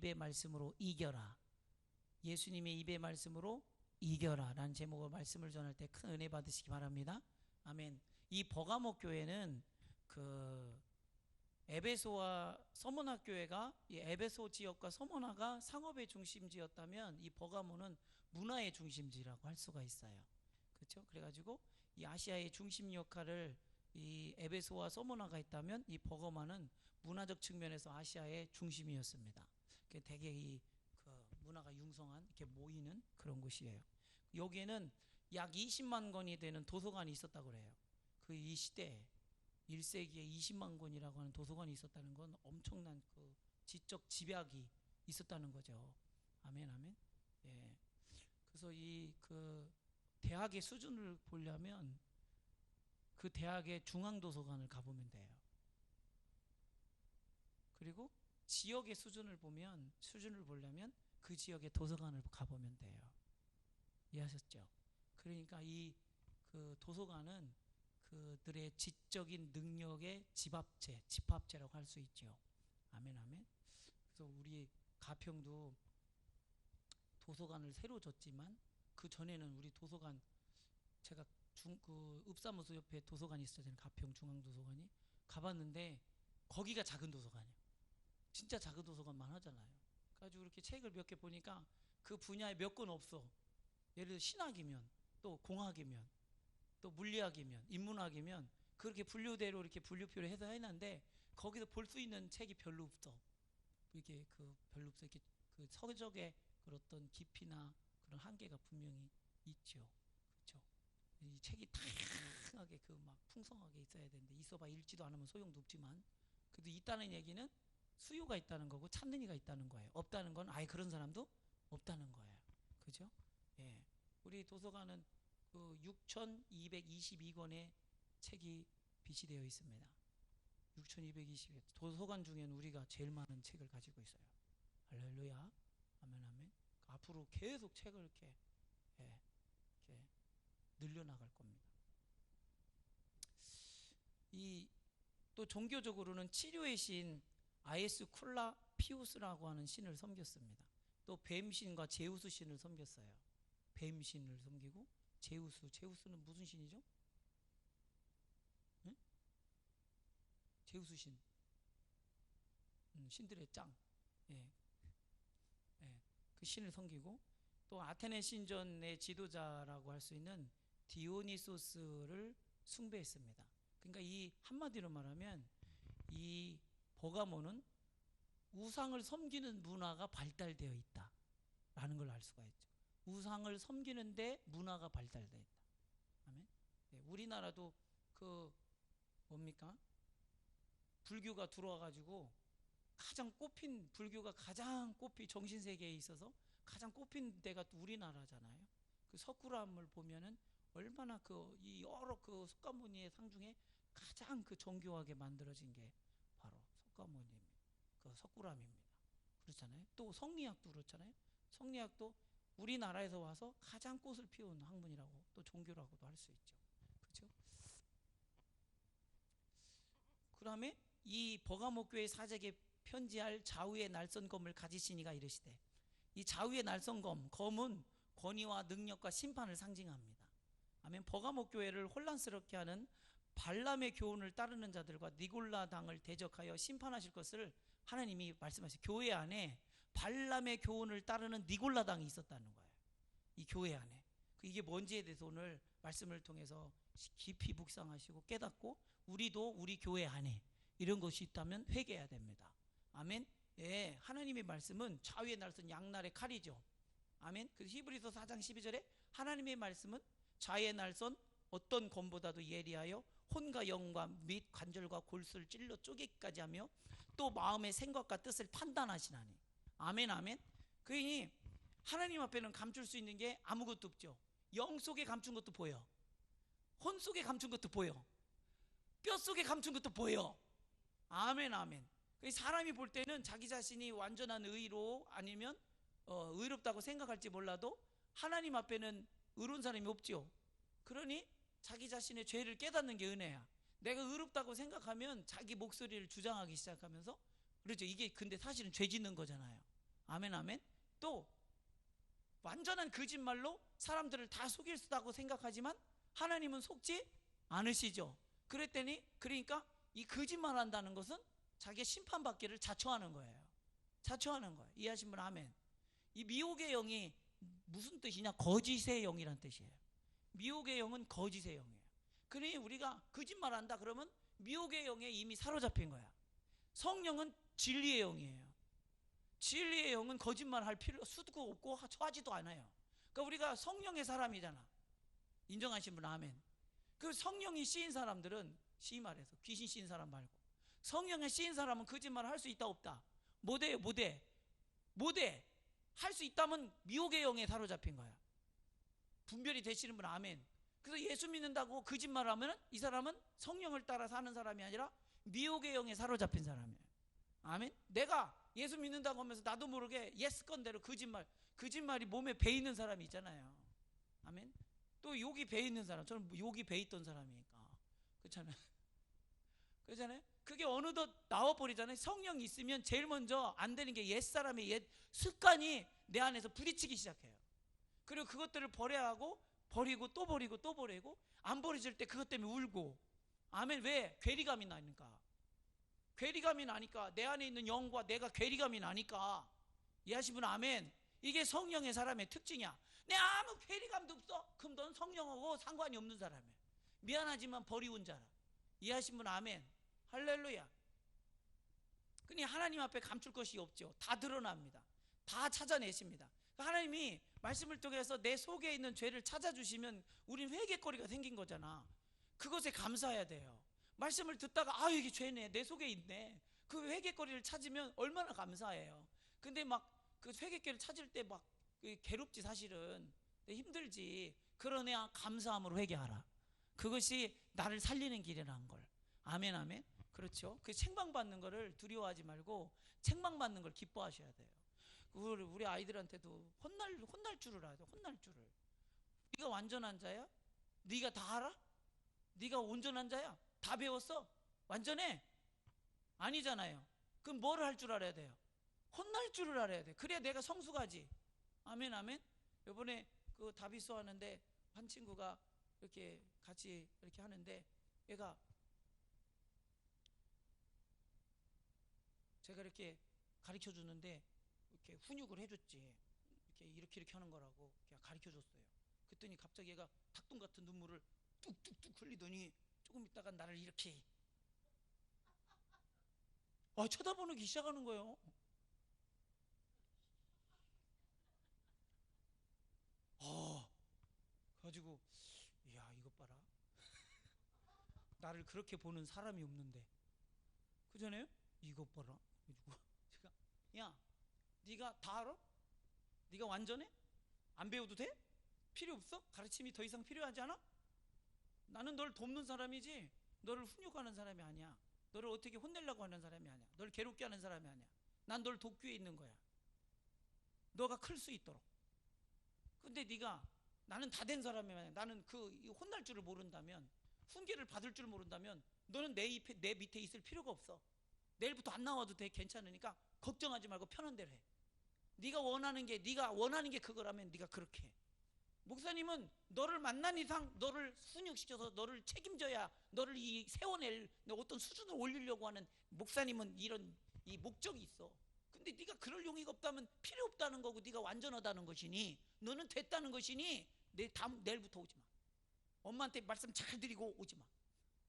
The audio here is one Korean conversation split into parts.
입의 말씀으로 이겨라. 예수님의 입의 말씀으로 이겨라 라는 제목으로 말씀을 전할 때 큰 은혜 받으시기 바랍니다. 아멘. 이 버가모 교회는 그 에베소와 서머나 교회가, 이 에베소 지역과 서머나가 상업의 중심지였다면 이 버가모는 문화의 중심지라고 할 수가 있어요. 그렇죠? 그래가지고 이 아시아의 중심 역할을 이 에베소와 서머나가 있다면 이 버가모는 문화적 측면에서 아시아의 중심이었습니다. 되게 이 그 문화가 융성한 이렇게 모이는 그런 곳이에요. 여기에는 약 20만 권이 되는 도서관이 있었다고 그래요. 그 이 시대에 1세기에 20만 권이라고 하는 도서관이 있었다는 건 엄청난 그 지적 집약이 있었다는 거죠. 아멘, 아멘. 예. 그래서 이 그 대학의 수준을 보려면 그 대학의 중앙도서관을 가보면 돼요. 그리고 지역의 수준을 보려면 그 지역의 도서관을 가보면 돼요. 이해하셨죠? 그러니까 이 그 도서관은 그들의 지적인 능력의 집합체라고 할 수 있죠. 아멘, 아멘. 그래서 우리 가평도 도서관을 새로 졌지만 그 전에는 우리 도서관, 제가 그 읍사무소 옆에 도서관이 있었잖아요. 가평 중앙도서관이. 가봤는데 거기가 작은 도서관이에요. 진짜 작은 도서관만 하잖아요. 그래가지고 이렇게 책을 몇 개 보니까 그 분야에 몇 권 없어. 예를 들어 신학이면, 또 공학이면, 또 물리학이면, 인문학이면 그렇게 분류대로 이렇게 분류표를 해서 해놨는데 거기서 볼 수 있는 책이 별로 없어. 이게 그 별로 없어. 이렇게 그 서적의 그런 어떤 깊이나 그런 한계가 분명히 있죠. 그렇죠? 이 책이 다양하게 그 막 풍성하게 있어야 되는데 있어봐 읽지도 않으면 소용도 없지만 그래도 있다는 얘기는 수요가 있다는 거고 찾는 이가 있다는 거예요. 없다는 건 아예 그런 사람도 없다는 거예요. 그죠? 예. 우리 도서관은 그 6,222권의 책이 비치되어 있습니다. 6,222. 도서관 중에는 우리가 제일 많은 책을 가지고 있어요. 할렐루야. 아멘, 아멘. 앞으로 계속 책을 이렇게, 예, 이렇게 늘려나갈 겁니다. 이 또 종교적으로는 치료의 신 아에스 쿨라 피우스라고 하는 신을 섬겼습니다. 또 뱀신과 제우스 신을 섬겼어요. 뱀신을 섬기고 제우스는 무슨 신이죠? 응? 제우스 신. 신들의 짱. 예. 예. 그 신을 섬기고 또 아테네 신전의 지도자라고 할 수 있는 디오니소스를 숭배했습니다. 그러니까 이 한마디로 말하면 이 버가모는 우상을 섬기는 문화가 발달되어 있다라는 걸 알 수가 있죠. 우상을 섬기는데 문화가 발달되어 있다. 아멘. 네, 우리나라도 그 뭡니까? 불교가 들어와가지고 불교가 가장 꼽히 정신세계에 있어서 가장 꼽힌 데가 또 우리나라잖아요. 그 석굴암을 보면은 얼마나 이 여러 그 석가모니의 상 중에 가장 그 정교하게 만들어진 게 바로 그 석굴암입니다. 그렇잖아요. 또 성리학도 그렇잖아요. 성리학도 우리나라에서 와서 가장 꽃을 피운 학문이라고 또 종교라고도 할 수 있죠. 그렇죠? 그다음에 이 버가모 교회 사적에 편지할 좌우의 날선검을 가지신 이가 이르시되, 이 좌우의 날선검, 검은 권위와 능력과 심판을 상징합니다. 아멘. 버가모 교회를 혼란스럽게 하는 발람의 교훈을 따르는 자들과 니골라 당을 대적하여 심판하실 것을 하나님이 말씀하시죠. 교회 안에 발람의 교훈을 따르는 니골라 당이 있었다는 거예요. 이 교회 안에. 이게 뭔지에 대해서 오늘 말씀을 통해서 깊이 묵상하시고 깨닫고 우리도 우리 교회 안에 이런 것이 있다면 회개해야 됩니다. 아멘. 예, 하나님의 말씀은 좌우의 날선 양날의 칼이죠. 아멘. 그 히브리서 4장 12절에 하나님의 말씀은 좌우의 날선 어떤 검보다도 예리하여 혼과 영과 및 관절과 골수를 찔러 쪼개기까지 하며 또 마음의 생각과 뜻을 판단하시나니. 아멘, 아멘. 그러니 하나님 앞에는 감출 수 있는 게 아무것도 없죠. 영 속에 감춘 것도 보여. 혼 속에 감춘 것도 보여. 뼈 속에 감춘 것도 보여. 아멘, 아멘. 사람이 볼 때는 자기 자신이 완전한 의로 아니면 의롭다고 생각할지 몰라도 하나님 앞에는 의로운 사람이 없죠. 그러니 자기 자신의 죄를 깨닫는 게 은혜야. 내가 의롭다고 생각하면 자기 목소리를 주장하기 시작하면서, 그렇죠. 이게 근데 사실은 죄 짓는 거잖아요. 아멘, 아멘. 또 완전한 거짓말로 사람들을 다 속일 수다고 생각하지만 하나님은 속지 않으시죠. 그러니까 이 거짓말 한다는 것은 자기가 심판받기를 자초하는 거예요. 자초하는 거예요. 이해하신 분 아멘. 이 미혹의 영이 무슨 뜻이냐? 거짓의 영이란 뜻이에요. 미혹의 영은 거짓의 영이에요. 그러니 우리가 거짓말한다 그러면 미혹의 영에 이미 사로잡힌 거야. 성령은 진리의 영이에요. 진리의 영은 거짓말할 수도 없고 처하지도 않아요. 그러니까 우리가 성령의 사람이잖아. 인정하신 분 아멘. 그 성령이 씌인 사람들은 말해서 귀신 씌인 사람 말고 성령에 씌인 사람은 거짓말을 할 수 있다 없다? 못해요. 못해. 할 수 있다면 미혹의 영에 사로잡힌 거야. 분별이 되시는 분 아멘. 그래서 예수 믿는다고 거짓말하면 이 사람은 성령을 따라 사는 사람이 아니라 미혹의 영에 사로잡힌 사람이에요. 아멘. 내가 예수 믿는다고 하면서 나도 모르게 예스 건대로 거짓말이 몸에 배 있는 사람이 있잖아요. 아멘. 또 욕이 배 있는 사람, 저는 욕이 배 있던 사람이니까 그렇잖아요. 그게 어느덧 나와버리잖아요. 성령이 있으면 제일 먼저 안 되는 게 옛사람의 옛 습관이 내 안에서 부딪히기 시작해요. 그리고 그것들을 버려야 하고 버리고 또 버리고 또 버리고 안 버려질 때 그것 때문에 울고. 아멘. 왜? 괴리감이 나니까. 괴리감이 나니까 내 안에 있는 영과 내가 괴리감이 나니까. 이해하시면 아멘. 이게 성령의 사람의 특징이야. 내 아무 괴리감도 없어. 그럼 넌 성령하고 상관이 없는 사람이야. 미안하지만 버리운 자라. 이해하신 분 아멘. 할렐루야. 그니 하나님 앞에 감출 것이 없죠. 다 드러납니다. 다 찾아내십니다. 하나님이 말씀을 통해서 내 속에 있는 죄를 찾아주시면 우린 회개거리가 생긴 거잖아. 그것에 감사해야 돼요. 말씀을 듣다가 이게 죄네, 내 속에 있네, 그 회개거리를 찾으면 얼마나 감사해요. 근데 막 그 회개거리를 찾을 때 막 괴롭지. 사실은 힘들지. 그러나 감사함으로 회개하라. 그것이 나를 살리는 길이라는 걸. 아멘, 아멘. 그렇죠. 그 책망받는 거를 두려워하지 말고 책망받는 걸 기뻐하셔야 돼요. 우리 아이들한테도 혼날 줄을 알아야 돼. 혼날 줄을. 네가 완전한 자야? 네가 다 알아? 네가 온전한 자야? 다 배웠어? 완전해? 아니잖아요. 그럼 뭐를 할 줄 알아야 돼요? 혼날 줄을 알아야 돼. 그래야 내가 성숙하지. 아멘, 아멘. 이번에 그 다비소 하는데 한 친구가 이렇게 같이 이렇게 하는데 얘가 제가 이렇게 가르쳐 주는데 이렇게 훈육을 해줬지. 이렇게 하는 거라고 가르쳐 줬어요. 그랬더니 갑자기 얘가 닭똥 같은 눈물을 뚝뚝뚝 흘리더니 조금 있다가 나를 이렇게 쳐다보기 시작하는 거예요. 가지고 이야, 이것 봐라. 나를 그렇게 보는 사람이 없는데. 그전에 이것 봐라. 제가 야, 네가 다 알아? 네가 완전해? 안 배워도 돼? 필요 없어? 가르침이 더 이상 필요하지 않아? 나는 널 돕는 사람이지 너를 훈육하는 사람이 아니야. 너를 어떻게 혼내려고 하는 사람이 아니야. 널 괴롭게 하는 사람이 아니야. 난 널 돕기 위해 있는 거야. 너가 클 수 있도록. 근데 네가 나는 다 된 사람이 아니야. 나는 혼날 줄을 모른다면, 훈계를 받을 줄 모른다면 너는 내 밑에 있을 필요가 없어. 내일부터 안 나와도 돼. 괜찮으니까 걱정하지 말고 편한 대로 해. 네가 원하는 게 그거라면 네가 그렇게 해. 목사님은 너를 만난 이상 너를 훈육시켜서 너를 책임져야 너를 세워낼 어떤 수준을 올리려고 하는 목사님은 이런 이 목적이 있어. 근데 네가 그럴 용의가 없다면 필요 없다는 거고, 네가 완전하다는 것이니, 너는 됐다는 것이니 내일부터 오지 마. 엄마한테 말씀 잘 드리고 오지 마.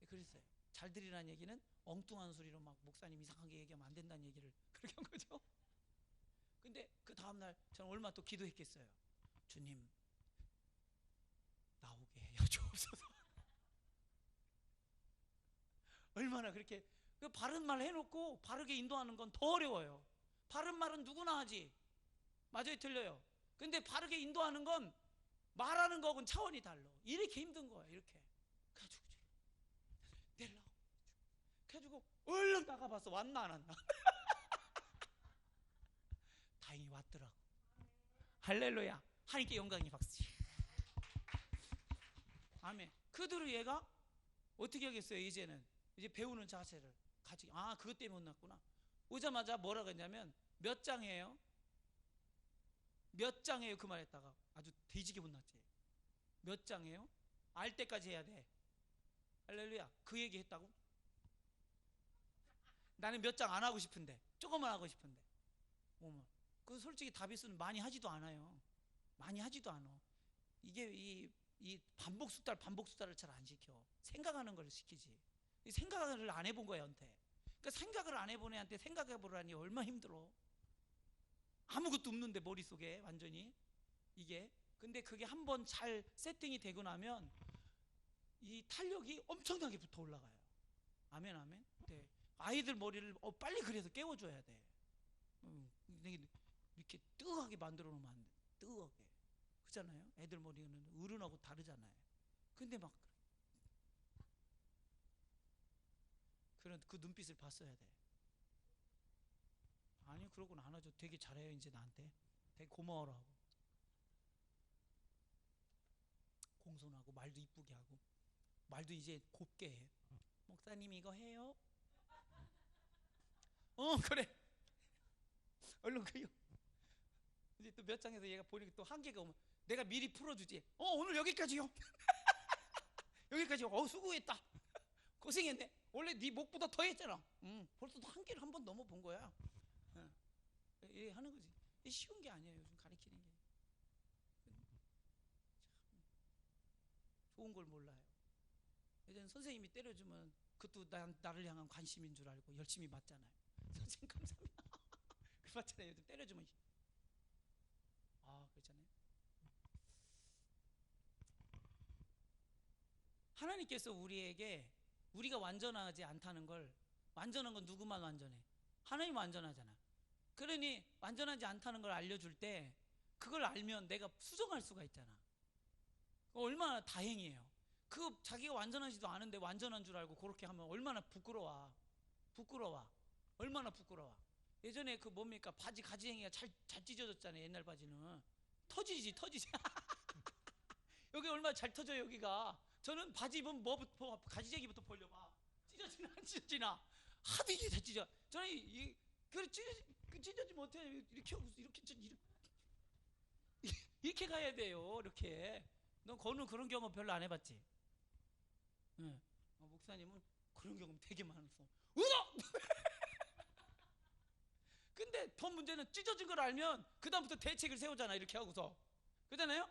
그랬어요. 잘 드리라는 얘기는 엉뚱한 소리로 막 목사님 이상하게 얘기하면 안 된다는 얘기를 그렇게 한 거죠. 근데 그 다음날 저는 얼마나 또 기도했겠어요. 주님, 나오게 해요 주옵소서. 얼마나 그렇게 바른 말 해놓고 바르게 인도하는 건 더 어려워요. 바른 말은 누구나 하지. 맞아요, 틀려요. 근데 바르게 인도하는 건 말하는 거하고는 차원이 달라. 이렇게 힘든 거야. 이렇게 가지고 내려고 가지고 얼른 나가봤어. 왔나 안 왔나. 다행히 왔더라고. 할렐루야. 하나님께 영광이 박수. 아멘. 그대로 얘가 어떻게 하겠어요. 이제 배우는 자세를 가지고. 그것 때문에 못 났구나. 오자마자 뭐라고 했냐면, 몇 장이에요? 몇 장이에요? 그 말했다가 아주 돼지게 혼났지. 몇 장이에요? 알 때까지 해야 돼. 할렐루야. 그 얘기 했다고? 나는 몇 장 안 하고 싶은데, 조금만 하고 싶은데. 어머, 그 솔직히 다비스는 많이 하지도 않아요. 많이 하지도 않아. 이게 이 반복 숙달을 잘 안 시켜. 생각하는 걸 시키지. 이 생각을 안 해본 거야, 한테. 그러니까 생각을 안 해본 애한테 생각해 보라니 얼마나 힘들어. 아무것도 없는데 머릿속에 완전히 이게. 근데 그게 한번 잘 세팅이 되고 나면 이 탄력이 엄청나게 붙어 올라가요. 아멘, 아멘. 네. 아이들 머리를 빨리 그래서 깨워줘야 돼. 이렇게 뜨거하게 만들어 놓으면 안 돼. 뜨거하게. 그렇잖아요. 애들 머리는 어른하고 다르잖아요. 근데 막 그런 그 눈빛을 봤어야 돼. 아니, 그러고는 안 하죠. 되게 잘해요. 이제 나한테 되게 고마워라 하고, 공손하고, 말도 이쁘게 하고, 말도 이제 곱게 해. 목사님 이거 해요? 그래. 얼른 그요. 이제 또 몇 장에서 얘가 보니까 또 한계가 오면 내가 미리 풀어주지. 오늘 여기까지요. 여기까지. 수고했다. 고생했네. 원래 네 목보다 더 했잖아. 벌써 한계를 한 번 넘어본 거야. 예, 하는 거지. 이게 쉬운 게 아니에요. 요즘 가르치는 게. 좋은 걸 몰라요. 예전에 선생님이 때려주면 그것도 나를 향한 관심인 줄 알고 열심히 맞잖아요. 선생님 감사합니다. 그 맞잖아요. 요즘 때려주면 그렇잖아요. 하나님께서 우리에게 우리가 완전하지 않다는 걸, 완전한 건 누구만 완전해? 하나님 완전하잖아. 그러니 완전하지 않다는 걸 알려줄 때 그걸 알면 내가 수정할 수가 있잖아. 얼마나 다행이에요. 그 자기가 완전하지도 않은데 완전한 줄 알고 그렇게 하면 얼마나 부끄러워. 얼마나 부끄러워. 예전에 그 뭡니까? 바지 가지행이가 잘 찢어졌잖아요. 옛날 바지는 터지지. 여기 얼마나 잘 터져요. 여기가. 저는 바지 입으면 뭐부터 가지재기부터 벌려봐. 찢어지나 안 찢어지나. 하도 이게 다 찢어. 저는 그래 찢어지 못해. 이렇게 가야 돼요. 이렇게. 너 그런 경험 별로 안 해봤지? 응. 목사님은 그런 경험 되게 많았어. 근데 더 문제는 찢어진 걸 알면 그다음부터 대책을 세우잖아. 이렇게 하고서. 그러잖아요?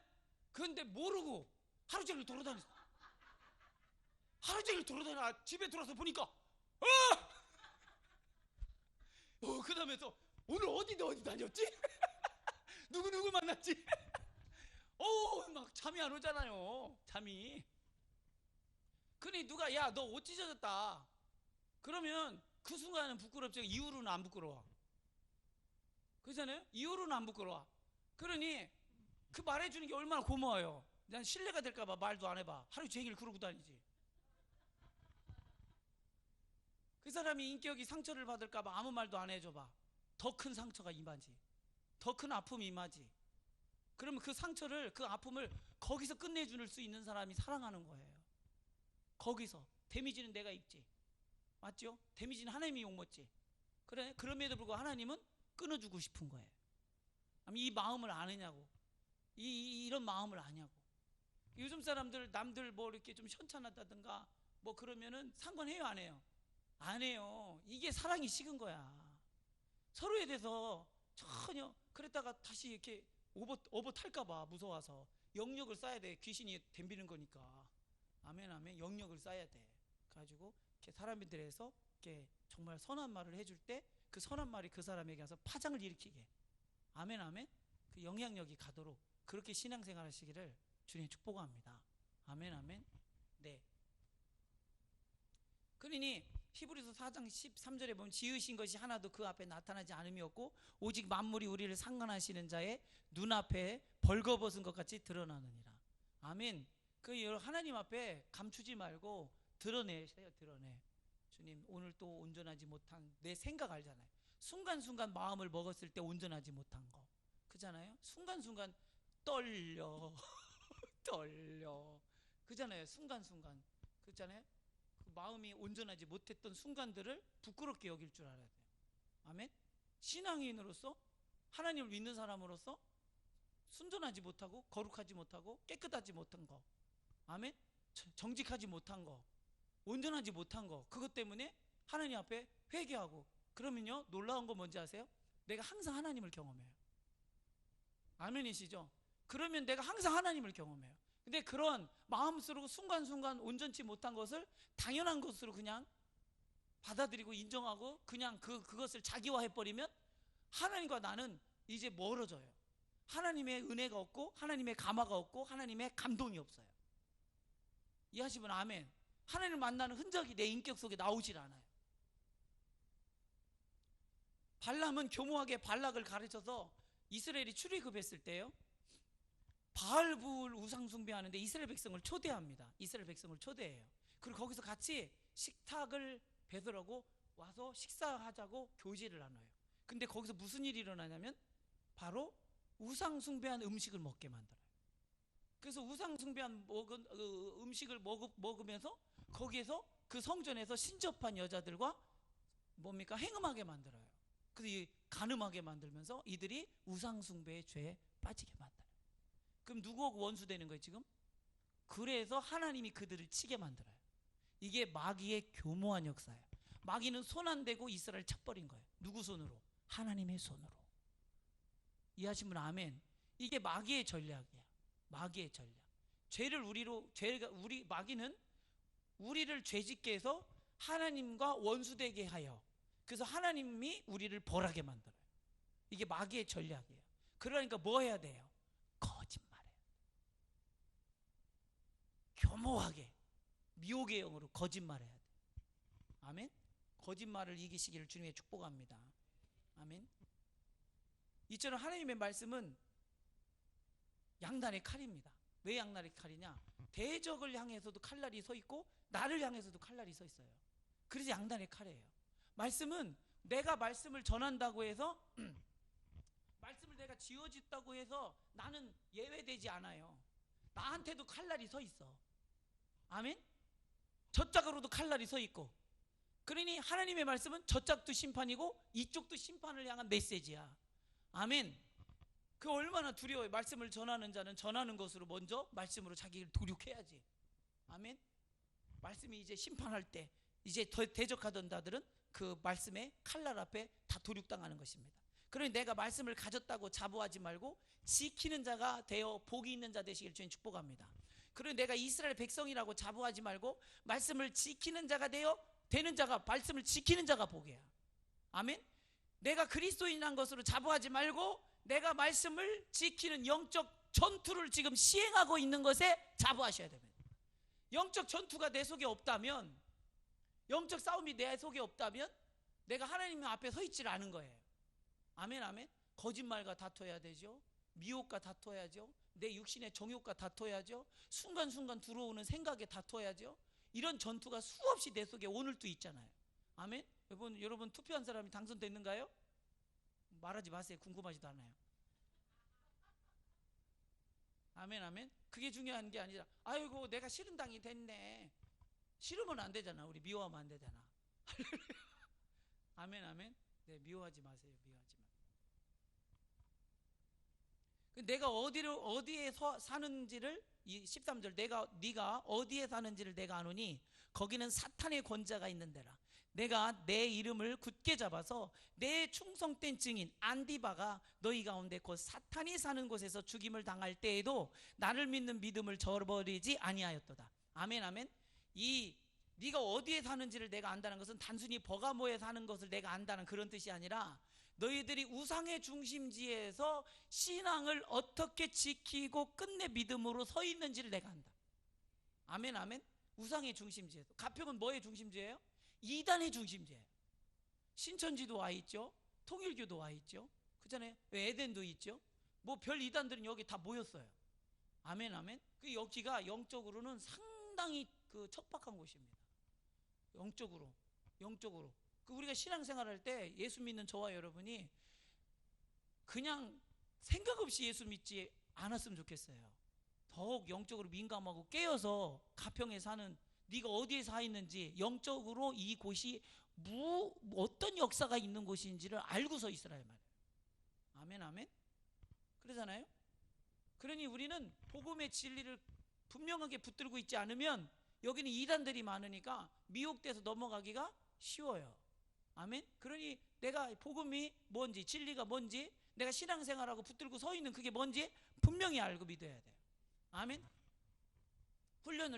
근데 모르고 하루 종일 돌아다녔어. 집에 들어와서 보니까 그 다음에서 오늘 어디 다녔지? 누구 만났지? 막 잠이 안 오잖아요. 잠이. 그러니 누가 야 너 옷 찢어졌다 그러면 그 순간은 부끄럽죠. 이후로는 안 부끄러워. 그렇잖아요. 이후로는 안 부끄러워. 그러니 그 말해주는 게 얼마나 고마워요. 난 신뢰가 될까봐 말도 안 해봐. 하루 종일 그러고 다니지. 그 사람이 인격이 상처를 받을까봐 아무 말도 안 해줘봐. 더 큰 상처가 임하지. 더 큰 아픔이 임하지. 그러면 그 상처를, 그 아픔을 거기서 끝내줄 수 있는 사람이 사랑하는 거예요. 거기서. 데미지는 내가 입지. 맞죠? 데미지는 하나님이 욕먹지. 그래? 그럼에도 불구하고 하나님은 끊어주고 싶은 거예요. 이 마음을 아느냐고. 이런 마음을 아냐고. 요즘 사람들, 남들 뭐 이렇게 좀 현찬하다든가 뭐 그러면은 상관해요, 안 해요? 안 해요. 이게 사랑이 식은 거야. 서로에 대해서 전혀. 그랬다가 다시 이렇게 오버 탈까봐 무서워서 영역을 쌓아야 돼. 귀신이 덤비는 거니까. 아멘, 아멘. 영역을 쌓아야 돼. 가지고 이렇게 사람들에서 이렇게 정말 선한 말을 해줄 때 그 선한 말이 그 사람에게 가서 파장을 일으키게. 아멘, 아멘. 그 영향력이 가도록 그렇게 신앙생활 하시기를 주님 축복합니다. 아멘, 아멘. 네. 그러니 히브리서 4장 13절에 보면 지으신 것이 하나도 그 앞에 나타나지 않음이었고 오직 만물이 우리를 상관하시는 자의 눈앞에 벌거벗은 것 같이 드러나느니라. 아멘. 그 하나님 앞에 감추지 말고 드러내세요. 드러내. 주님 오늘 또 온전하지 못한 내 생각 알잖아요. 순간순간 마음을 먹었을 때 온전하지 못한 거 그잖아요. 순간순간 떨려 그잖아요. 순간순간 그잖아요. 그 마음이 온전하지 못했던 순간들을 부끄럽게 여길 줄 알아야 돼요. 아멘. 신앙인으로서 하나님을 믿는 사람으로서 순전하지 못하고 거룩하지 못하고 깨끗하지 못한 거, 아멘, 정직하지 못한 거, 온전하지 못한 거, 그것 때문에 하나님 앞에 회개하고, 그러면요 놀라운 거 뭔지 아세요? 내가 항상 하나님을 경험해요. 아멘이시죠? 그러면 내가 항상 하나님을 경험해요. 근데 그런 마음속으로 순간순간 온전치 못한 것을 당연한 것으로 그냥 받아들이고 인정하고 그냥 그것을 자기화해버리면 하나님과 나는 이제 멀어져요. 하나님의 은혜가 없고 하나님의 감화가 없고 하나님의 감동이 없어요. 이해하시면 아멘. 하나님을 만나는 흔적이 내 인격 속에 나오질 않아요. 발람은 교묘하게 발락을 가르쳐서 이스라엘이 출애굽했을 때요, 바알불 우상 숭배하는데 이스라엘 백성을 초대합니다. 이스라엘 백성을 초대해요. 그리고 거기서 같이 식탁을 배설하고 와서 식사하자고 교제를 나눠요. 근데 거기서 무슨 일이 일어나냐면 바로 우상 숭배한 음식을 먹게 만들어요. 그래서 우상 숭배한 음식을 먹으면서 거기에서 그 성전에서 신접한 여자들과 뭡니까? 행음하게 만들어요. 그래서 간음하게 만들면서 이들이 우상 숭배의 죄에 빠지게 만들어요. 그럼 누구하고 원수되는 거예요 지금? 그래서 하나님이 그들을 치게 만들어요. 이게 마귀의 교묘한 역사예요. 마귀는 손 안 대고 이스라엘을 쳐버린 거예요. 누구 손으로? 하나님의 손으로. 이해하시면 아멘. 이게 마귀의 전략이야. 마귀의 전략. 마귀는 우리를 죄짓게 해서 하나님과 원수되게 하여, 그래서 하나님이 우리를 벌하게 만들어요. 이게 마귀의 전략이에요. 그러니까 뭐 해야 돼요? 거짓말해요. 교묘하게 미혹의 영으로 거짓말해야 돼요. 아멘. 거짓말을 이기시기를 주님의 축복합니다. 아멘. 이처럼 하나님의 말씀은 양날의 칼입니다. 왜 양날의 칼이냐? 대적을 향해서도 칼날이 서 있고 나를 향해서도 칼날이 서 있어요. 그래서 양날의 칼이에요. 말씀은 내가 말씀을 전한다고 해서 말씀을 내가 지어짓다고 해서 나는 예외되지 않아요. 나한테도 칼날이 서 있어. 아멘. 저짝으로도 칼날이 서 있고, 그러니 하나님의 말씀은 저짝도 심판이고 이쪽도 심판을 향한 메시지야. 아멘. 그 얼마나 두려워요. 말씀을 전하는 자는 전하는 것으로 먼저 말씀으로 자기를 도륙해야지. 아멘. 말씀이 이제 심판할 때 이제 대적하던 자들은 그 말씀의 칼날 앞에 다 도륙당하는 것입니다. 그러니 내가 말씀을 가졌다고 자부하지 말고 지키는 자가 되어 복이 있는 자 되시길 주님 축복합니다. 그리고 내가 이스라엘 백성이라고 자부하지 말고 말씀을 지키는 자가 되는 자가, 말씀을 지키는 자가 복이야. 아멘. 내가 그리스도인이란 것으로 자부하지 말고 내가 말씀을 지키는 영적 전투를 지금 시행하고 있는 것에 자부하셔야 됩니다. 영적 전투가 내 속에 없다면, 영적 싸움이 내 속에 없다면 내가 하나님 앞에 서 있질 않은 거예요. 아멘. 아멘. 거짓말과 다퉈야 되죠. 미혹과 다퉈야죠. 내 육신의 정욕과 다퉈야죠. 순간순간 들어오는 생각에 다퉈야죠. 이런 전투가 수없이 내 속에 오늘도 있잖아요. 아멘. 여러분 투표한 사람이 당선됐는가요? 말하지 마세요. 궁금하지도 않아요. 아멘. 아멘. 그게 중요한 게 아니라 아이고 내가 싫은 당이 됐네. 싫으면 안 되잖아. 우리 미워하면 안 되잖아. 아멘. 아멘. 네, 미워하지 마세요. 미워하지 마. 내가 어디에 사는지를, 이 13절, 네가 어디에 사는지를 내가 아노니 거기는 사탄의 권자가 있는 데라. 내가 내 이름을 굳게 잡아서 내 충성된 증인 안디바가 너희 가운데 곧 사탄이 사는 곳에서 죽임을 당할 때에도 나를 믿는 믿음을 저버리지 아니하였도다. 아멘. 아멘. 네가 어디에 사는지를 내가 안다는 것은 단순히 버가모에 사는 것을 내가 안다는 그런 뜻이 아니라 너희들이 우상의 중심지에서 신앙을 어떻게 지키고 끝내 믿음으로 서 있는지를 내가 안다. 아멘. 아멘. 우상의 중심지에서. 가평은 뭐의 중심지예요? 이단의 중심지예요. 신천지도 와 있죠. 통일교도 와 있죠. 그잖아요. 에덴도 있죠. 뭐 별 이단들은 여기 다 모였어요. 아멘. 아멘. 그 여기가 영적으로는 상당히 그 척박한 곳입니다. 영적으로. 그 우리가 신앙생활할 때 예수 믿는 저와 여러분이 그냥 생각 없이 예수 믿지 않았으면 좋겠어요. 더욱 영적으로 민감하고 깨어서 가평에 사는, 네가 어디에 사 있는지, 영적으로 이 곳이 어떤 역사가 있는 곳인지를 알고서 있으라 말이에요. 아멘. 아멘. 그러잖아요. 그러니 우리는 복음의 진리를 분명하게 붙들고 있지 않으면 여기는 이단들이 많으니까 미혹돼서 넘어가기가 쉬워요. 아멘. 그러니 내가 복음이 뭔지, 진리가 뭔지, 내가 신앙생활하고 붙들고 서 있는 그게 뭔지 분명히 알고 믿어야 돼요. 아멘. 훈련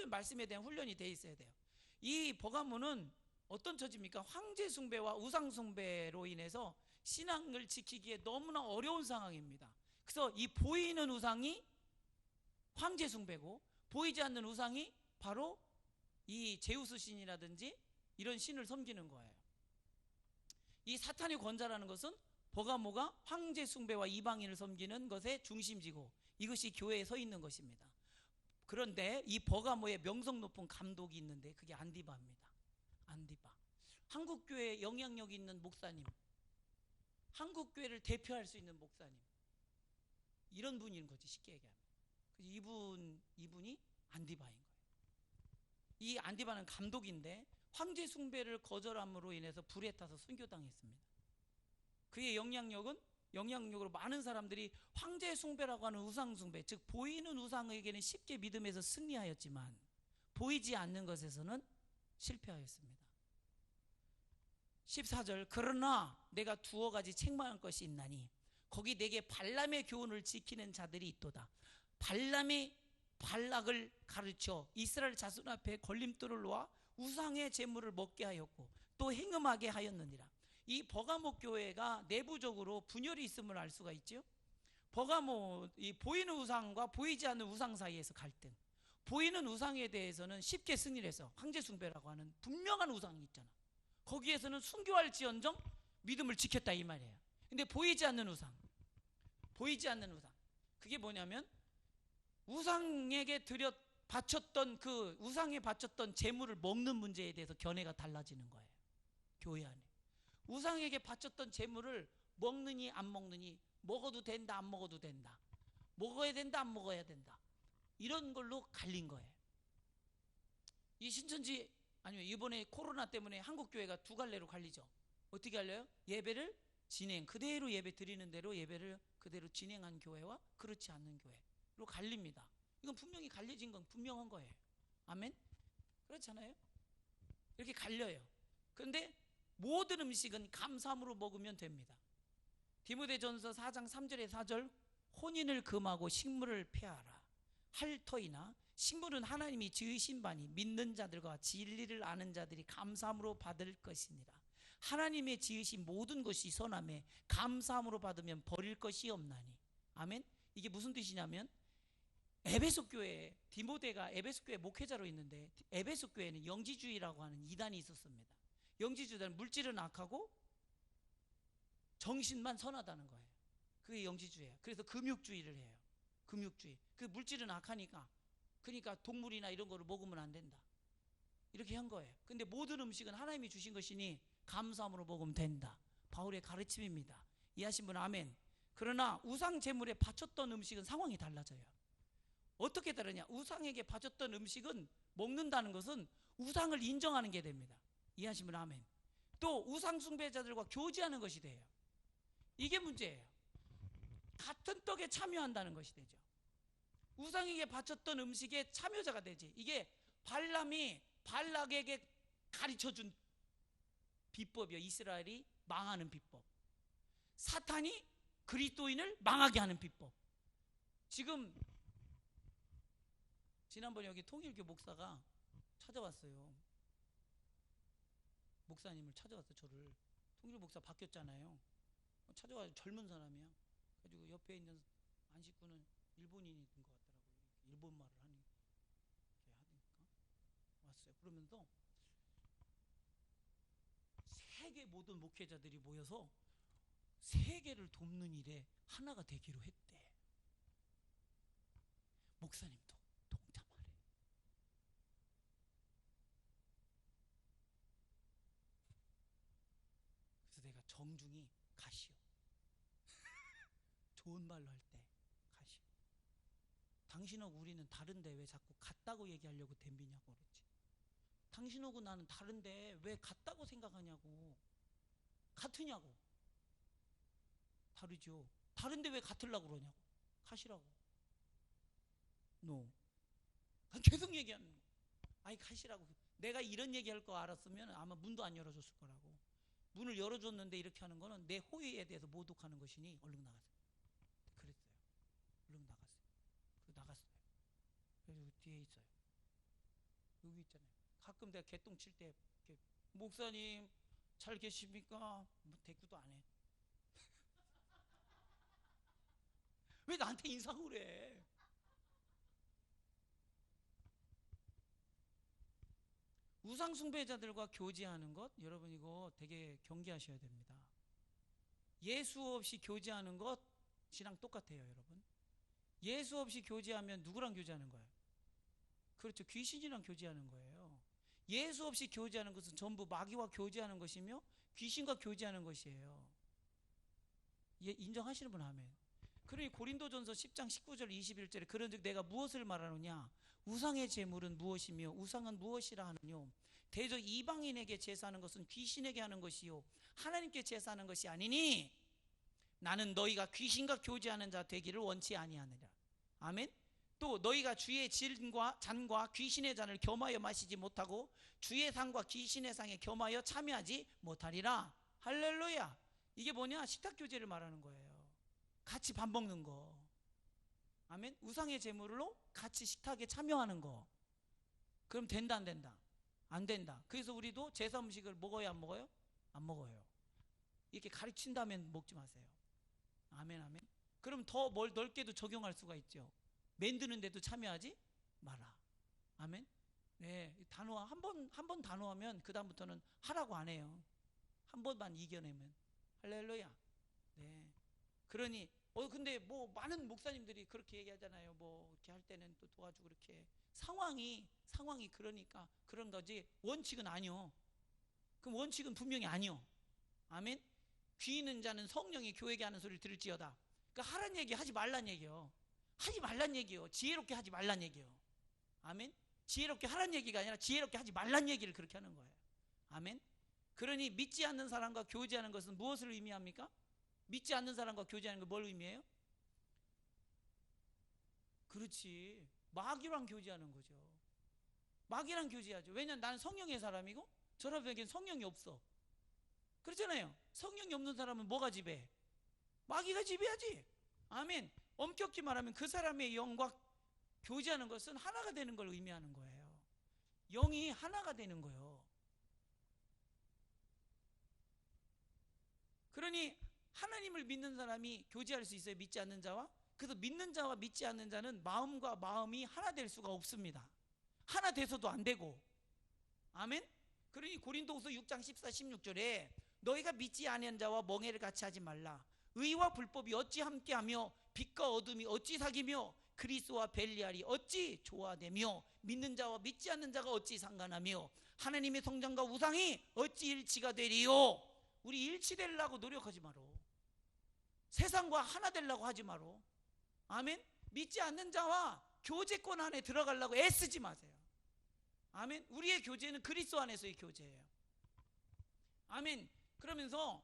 말씀에 대한 훈련이 돼 있어야 돼요. 이 버가모는 어떤 처지입니까? 황제 숭배와 우상 숭배로 인해서 신앙을 지키기에 너무나 어려운 상황입니다. 그래서 이 보이는 우상이 황제 숭배고 보이지 않는 우상이 바로 이 제우스 신이라든지 이런 신을 섬기는 거예요. 이 사탄의 권자라는 것은 버가모가 황제 숭배와 이방인을 섬기는 것의 중심지고 이것이 교회에 서 있는 것입니다. 그런데 이 버가모의 명성 높은 감독이 있는데 그게 안디바입니다. 안디바. 한국교회에 영향력 있는 목사님, 한국교회를 대표할 수 있는 목사님, 이런 분인 거지, 쉽게 얘기하면. 이분이 안디바인 거예요. 이 안디바는 감독인데 황제 숭배를 거절함으로 인해서 불에 타서 순교당했습니다. 그의 영향력으로 많은 사람들이 황제 숭배라고 하는 우상 숭배, 즉 보이는 우상에게는 쉽게 믿음에서 승리하였지만 보이지 않는 것에서는 실패하였습니다. 14절, 그러나 내가 두어 가지 책망할 것이 있나니 거기 내게 발람의 교훈을 지키는 자들이 있도다. 발람이 발락을 가르쳐 이스라엘 자손 앞에 걸림돌을 놓아 우상의 제물을 먹게 하였고 또 행음하게 하였느니라. 이 버가모 교회가 내부적으로 분열이 있음을 알 수가 있죠. 버가모, 이 보이는 우상과 보이지 않는 우상 사이에서 갈등. 보이는 우상에 대해서는 쉽게 승리를 해서 황제 숭배라고 하는 분명한 우상이 있잖아. 거기에서는 순교할지언정 믿음을 지켰다 이 말이에요. 근데 보이지 않는 우상, 그게 뭐냐면 우상에게 바쳤던 그 우상에 바쳤던 제물을 먹는 문제에 대해서 견해가 달라지는 거예요. 교회 안에 우상에게 바쳤던 제물을 먹느니 안 먹느니, 먹어도 된다 안 먹어도 된다, 먹어야 된다 안 먹어야 된다, 이런 걸로 갈린 거예요. 이 신천지 아니면 이번에 코로나 때문에 한국교회가 두 갈래로 갈리죠. 어떻게 갈려요? 예배를 그대로 예배 드리는 대로 예배를 그대로 진행한 교회와 그렇지 않는 교회로 갈립니다. 이건 분명히 갈려진 건 분명한 거예요. 아멘? 그렇잖아요? 이렇게 갈려요. 그런데 모든 음식은 감사함으로 먹으면 됩니다. 디모데전서 4장 3절에 4절, 혼인을 금하고 식물을 폐하라. 할 터이나 식물은 하나님이 지으신 바니 믿는 자들과 진리를 아는 자들이 감사함으로 받을 것이니라. 하나님의 지으신 모든 것이 선함에 감사함으로 받으면 버릴 것이 없나니. 아멘. 이게 무슨 뜻이냐면 에베소 교회, 디모데가 에베소 교회 목회자로 있는데 에베소 교회는 영지주의라고 하는 이단이 있었습니다. 영지주의는 물질은 악하고 정신만 선하다는 거예요. 그게 영지주의예요. 그래서 금육주의를 해요. 금육주의. 그 물질은 악하니까, 그러니까 동물이나 이런 거를 먹으면 안 된다, 이렇게 한 거예요. 근데 모든 음식은 하나님이 주신 것이니 감사함으로 먹으면 된다. 바울의 가르침입니다. 이해하신 분 아멘. 그러나 우상 제물에 바쳤던 음식은 상황이 달라져요. 어떻게 다르냐? 우상에게 바쳤던 음식은 먹는다는 것은 우상을 인정하는 게 됩니다. 이해하신 분 아멘. 또 우상 숭배자들과 교제하는 것이 돼요. 이게 문제예요. 같은 떡에 참여한다는 것이 되죠. 우상에게 바쳤던 음식에 참여자가 되지. 이게 발람이 발락에게 가르쳐준 비법이요. 이스라엘이 망하는 비법. 사탄이 그리스도인을 망하게 하는 비법. 지금 지난번에 여기 통일교 목사가 찾아왔어요. 목사님을 찾아왔어요. 저를. 통일교 목사 바뀌었잖아요. 찾아와서 젊은 사람이야. 그리고 옆에 있는 안식구는 일본인인 것 같더라고요. 일본말을 하니까 왔어요. 그러면서 세계 모든 목회자들이 모여서 세계를 돕는 일에 하나가 되기로 했대. 목사님도 동참하래. 그래서 내가 정중히 가시오. 좋은 말로 할 때 가시오. 당신하고 우리는 다른데 왜 자꾸 같다고 얘기하려고 덤비냐고 그랬지. 당신하고 나는 다른데 왜 같다고 생각하냐고. 같으냐고. 다르죠. 다른데 왜 같으려고 그러냐고. 가시라고. 노. 계속 얘기하는 거야. 아니 가시라고. 내가 이런 얘기할 거 알았으면 아마 문도 안 열어줬을 거라고. 문을 열어줬는데 이렇게 하는 거는 내 호의에 대해서 모독하는 것이니 얼른 나가세요. 그랬어요. 얼른 나갔어요. 나갔어요. 그래서 뒤에 있어요. 여기 있잖아요. 가끔 내가 개똥 칠 때 목사님 잘 계십니까? 뭐 대꾸도 안 해. 왜 나한테 인상을 해? 우상 숭배자들과 교제하는 것, 여러분 이거 되게 경계하셔야 됩니다. 예수 없이 교제하는 것이랑 똑같아요, 여러분. 예수 없이 교제하면 누구랑 교제하는 거예요? 그렇죠. 귀신이랑 교제하는 거예요. 예수 없이 교제하는 것은 전부 마귀와 교제하는 것이며 귀신과 교제하는 것이에요. 예, 인정하시는 분 아멘. 그러니 고린도전서 10장 19절 21절에 그런즉 내가 무엇을 말하느냐? 우상의 제물은 무엇이며 우상은 무엇이라 하느뇨? 대저 이방인에게 제사하는 것은 귀신에게 하는 것이요 하나님께 제사하는 것이 아니니 나는 너희가 귀신과 교제하는 자 되기를 원치 아니하느냐. 아멘. 또 너희가 주의 잔과 귀신의 잔을 겸하여 마시지 못하고 주의 상과 귀신의 상에 겸하여 참여하지 못하리라. 할렐루야. 이게 뭐냐? 식탁 교제를 말하는 거예요. 같이 밥 먹는 거. 아멘. 우상의 제물로 같이 식탁에 참여하는 거. 그럼 된다 안 된다? 안 된다. 그래서 우리도 제사 음식을 먹어요 안 먹어요? 안 먹어요. 이렇게 가르친다면 먹지 마세요. 아멘 아멘. 그럼 더 넓게도 적용할 수가 있죠. 만드는데도 참여하지 마라. 아멘. 네, 단호화 한 번 단호하면 그 다음부터는 하라고 안 해요. 한 번만 이겨내면. 할렐루야. 네. 그러니 근데 뭐 많은 목사님들이 그렇게 얘기하잖아요. 뭐 이렇게 할 때는 또 도와주고 그렇게 상황이 그러니까 그런 거지 원칙은 아니요. 그럼 원칙은 분명히 아니요. 아멘. 귀 있는 자는 성령이 교회에게 하는 소리를 들을지어다. 그러니까 하라는 얘기 하지 말란 얘기요. 하지 말란 얘기요. 지혜롭게 하지 말란 얘기요. 아멘. 지혜롭게 하란 얘기가 아니라 지혜롭게 하지 말란 얘기를 그렇게 하는 거예요. 아멘. 그러니 믿지 않는 사람과 교제하는 것은 무엇을 의미합니까? 믿지 않는 사람과 교제하는 건 뭘 의미해요? 그렇지. 마귀랑 교제하는 거죠. 마귀랑 교제하죠. 왜냐하면 나는 성령의 사람이고 저 사람에게는 성령이 없어. 그렇잖아요. 성령이 없는 사람은 뭐가 지배해? 마귀가 지배하지. 아멘. 엄격히 말하면 그 사람의 영과 교제하는 것은 하나가 되는 걸 의미하는 거예요. 영이 하나가 되는 거예요. 그러니 하나님을 믿는 사람이 교제할 수 있어요. 믿지 않는 자와. 그래서 믿는 자와 믿지 않는 자는 마음과 마음이 하나 될 수가 없습니다. 하나 돼서도 안 되고. 아멘. 그러니 고린도후서 6장 14, 16절에 너희가 믿지 아니한 자와 멍에를 같이 하지 말라. 의와 불법이 어찌 함께하며 빛과 어둠이 어찌 사귀며 그리스도와 벨리알이 어찌 조화되며 믿는 자와 믿지 않는 자가 어찌 상관하며 하나님의 성전과 우상이 어찌 일치가 되리요. 우리 일치되려고 노력하지 마라. 세상과 하나 되려고 하지 마라. 아멘. 믿지 않는 자와 교제권 안에 들어가려고 애쓰지 마세요. 아멘. 우리의 교제는 그리스도 안에서의 교제예요. 아멘. 그러면서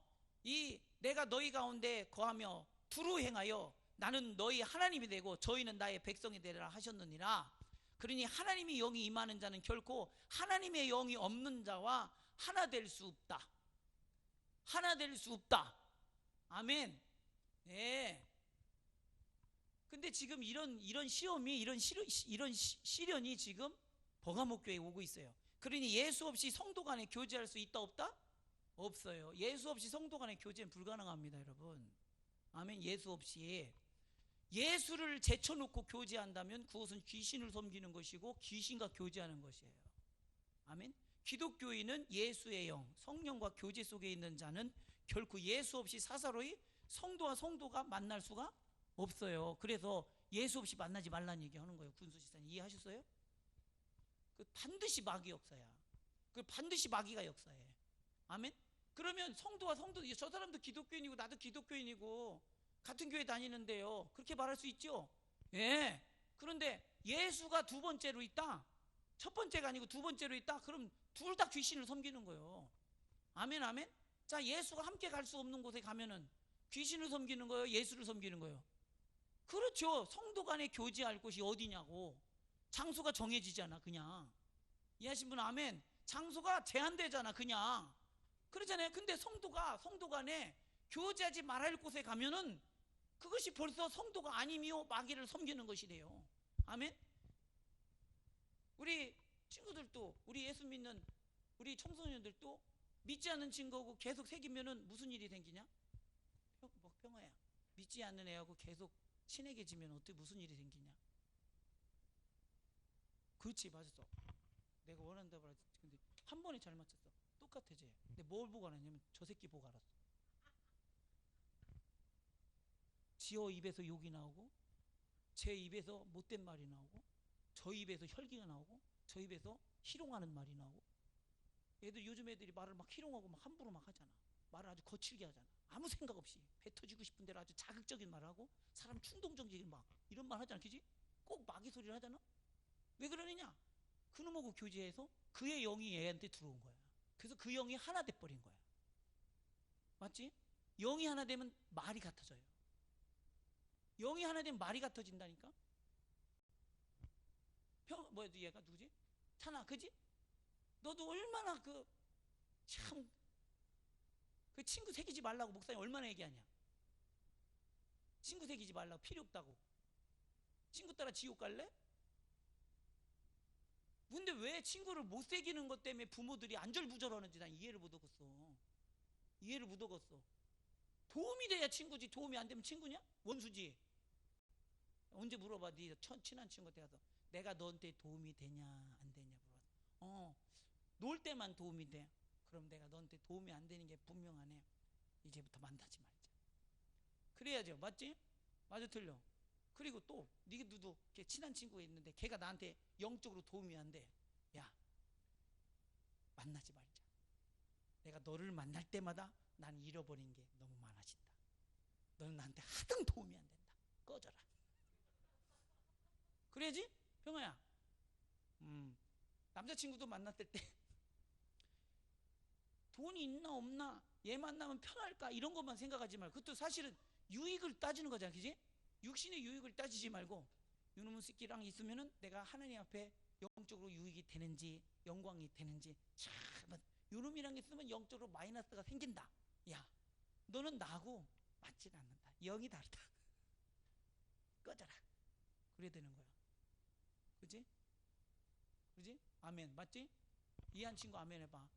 내가 너희 가운데 거하며 두루 행하여 나는 너희 하나님이 되고 저희는 나의 백성이 되리라 하셨느니라. 그러니 하나님의 영이 임하는 자는 결코 하나님의 영이 없는 자와 하나 될 수 없다. 하나 될 수 없다. 아멘. 네. 근데 지금 이런 시험이 이런 시련이 지금 버가목교에 오고 있어요. 그러니 예수 없이 성도 간에 교제할 수 있다 없다? 없어요. 예수 없이 성도 간에 교제는 불가능합니다, 여러분. 아멘. 예수 없이 예수를 제쳐놓고 교제한다면 그것은 귀신을 섬기는 것이고 귀신과 교제하는 것이에요. 아멘. 기독교인은 예수의 영, 성령과 교제 속에 있는 자는 결코 예수 없이 사사로이 성도와 성도가 만날 수가 없어요. 그래서 예수 없이 만나지 말라는 얘기하는 거예요. 군수지사님 이해하셨어요? 반드시 마귀 역사야. 반드시 마귀가 역사해. 아멘. 그러면 성도와 성도, 저 사람도 기독교인이고 나도 기독교인이고 같은 교회 다니는데요. 그렇게 말할 수 있죠? 예. 그런데 예수가 두 번째로 있다. 첫 번째가 아니고 두 번째로 있다. 그럼 둘 다 귀신을 섬기는 거예요. 아멘, 아멘. 자, 예수가 함께 갈 수 없는 곳에 가면은 귀신을 섬기는 거예요? 예수를 섬기는 거예요? 그렇죠. 성도 간에 교제할 곳이 어디냐고. 장소가 정해지잖아 그냥. 이해하신 분 아멘. 장소가 제한되잖아 그냥. 그러잖아요. 근데 성도 간에 교제하지 말아야 할 곳에 가면은 그것이 벌써 성도가 아니며 마귀를 섬기는 것이래요. 아멘. 우리 친구들도, 우리 예수 믿는 우리 청소년들도 믿지 않는 친구하고 계속 사귀면은 무슨 일이 생기냐? 평화야. 믿지 않는 애하고 계속 친해지면 어떻게 무슨 일이 생기냐? 그렇지, 맞았어. 내가 원한다고 하지. 근데 한 번에 잘 맞췄어. 똑같아져. 근데 뭘 보고 알았냐면 저 새끼 보고 알았어. 지어 입에서 욕이 나오고, 제 입에서 못된 말이 나오고, 저 입에서 혈기가 나오고, 저 입에서 희롱하는 말이 나오고. 요즘 애들이 말을 막 희롱하고 막 함부로 막 하잖아. 말을 아주 거칠게 하잖아. 아무 생각 없이 배 터지고 싶은 대로 아주 자극적인 말하고, 사람 충동적인 막 이런 말 하잖아. 그지? 꼭 마귀 소리를 하잖아. 왜 그러느냐? 그놈하고 교제해서 그의 영이 얘한테 들어온 거야. 그래서 그 영이 하나 돼버린 거야. 맞지? 영이 하나 되면 말이 같아져요. 영이 하나 되면 말이 같아진다니까. 뭐야, 얘가 누구지? 찬아, 그지? 너도 얼마나 그 친구 새기지 말라고 목사님 얼마나 얘기하냐? 친구 새기지 말라고, 필요 없다고. 친구 따라 지옥 갈래? 근데 왜 친구를 못 새기는 것 때문에 부모들이 안절부절하는지 난 이해를 못하겠어. 도움이 돼야 친구지. 도움이 안 되면 친구냐? 원수지. 언제 물어봐. 네 친한 친구한테 가서 내가 너한테 도움이 되냐 안 되냐 물어봐. 놀 때만 도움이 돼. 그럼 내가 너한테 도움이 안 되는 게 분명하네. 이제부터 만나지 말자. 그래야죠. 맞지? 맞아, 틀려. 그리고 또 니도 친한 친구가 있는데 걔가 나한테 영적으로 도움이 안 돼. 야, 만나지 말자. 내가 너를 만날 때마다 난 잃어버린 게 너무 많아진다. 너는 나한테 하등 도움이 안 된다. 꺼져라. 그래야지? 평화야. 남자친구도 만났을 때 돈이 있나 없나, 얘 만나면 편할까 이런 것만 생각하지 말고, 그것도 사실은 유익을 따지는 거잖아. 그지? 육신의 유익을 따지지 말고, 이놈의 새끼랑 있으면은 내가 하나님 앞에 영적으로 유익이 되는지 영광이 되는지, 참 이놈이랑 있으면 영적으로 마이너스가 생긴다. 야, 너는 나하고 맞지 않는다. 영이 다르다. 꺼져라. 그래야 되는 거야. 그지? 그지? 아멘. 맞지? 이해한 친구 아멘 해봐.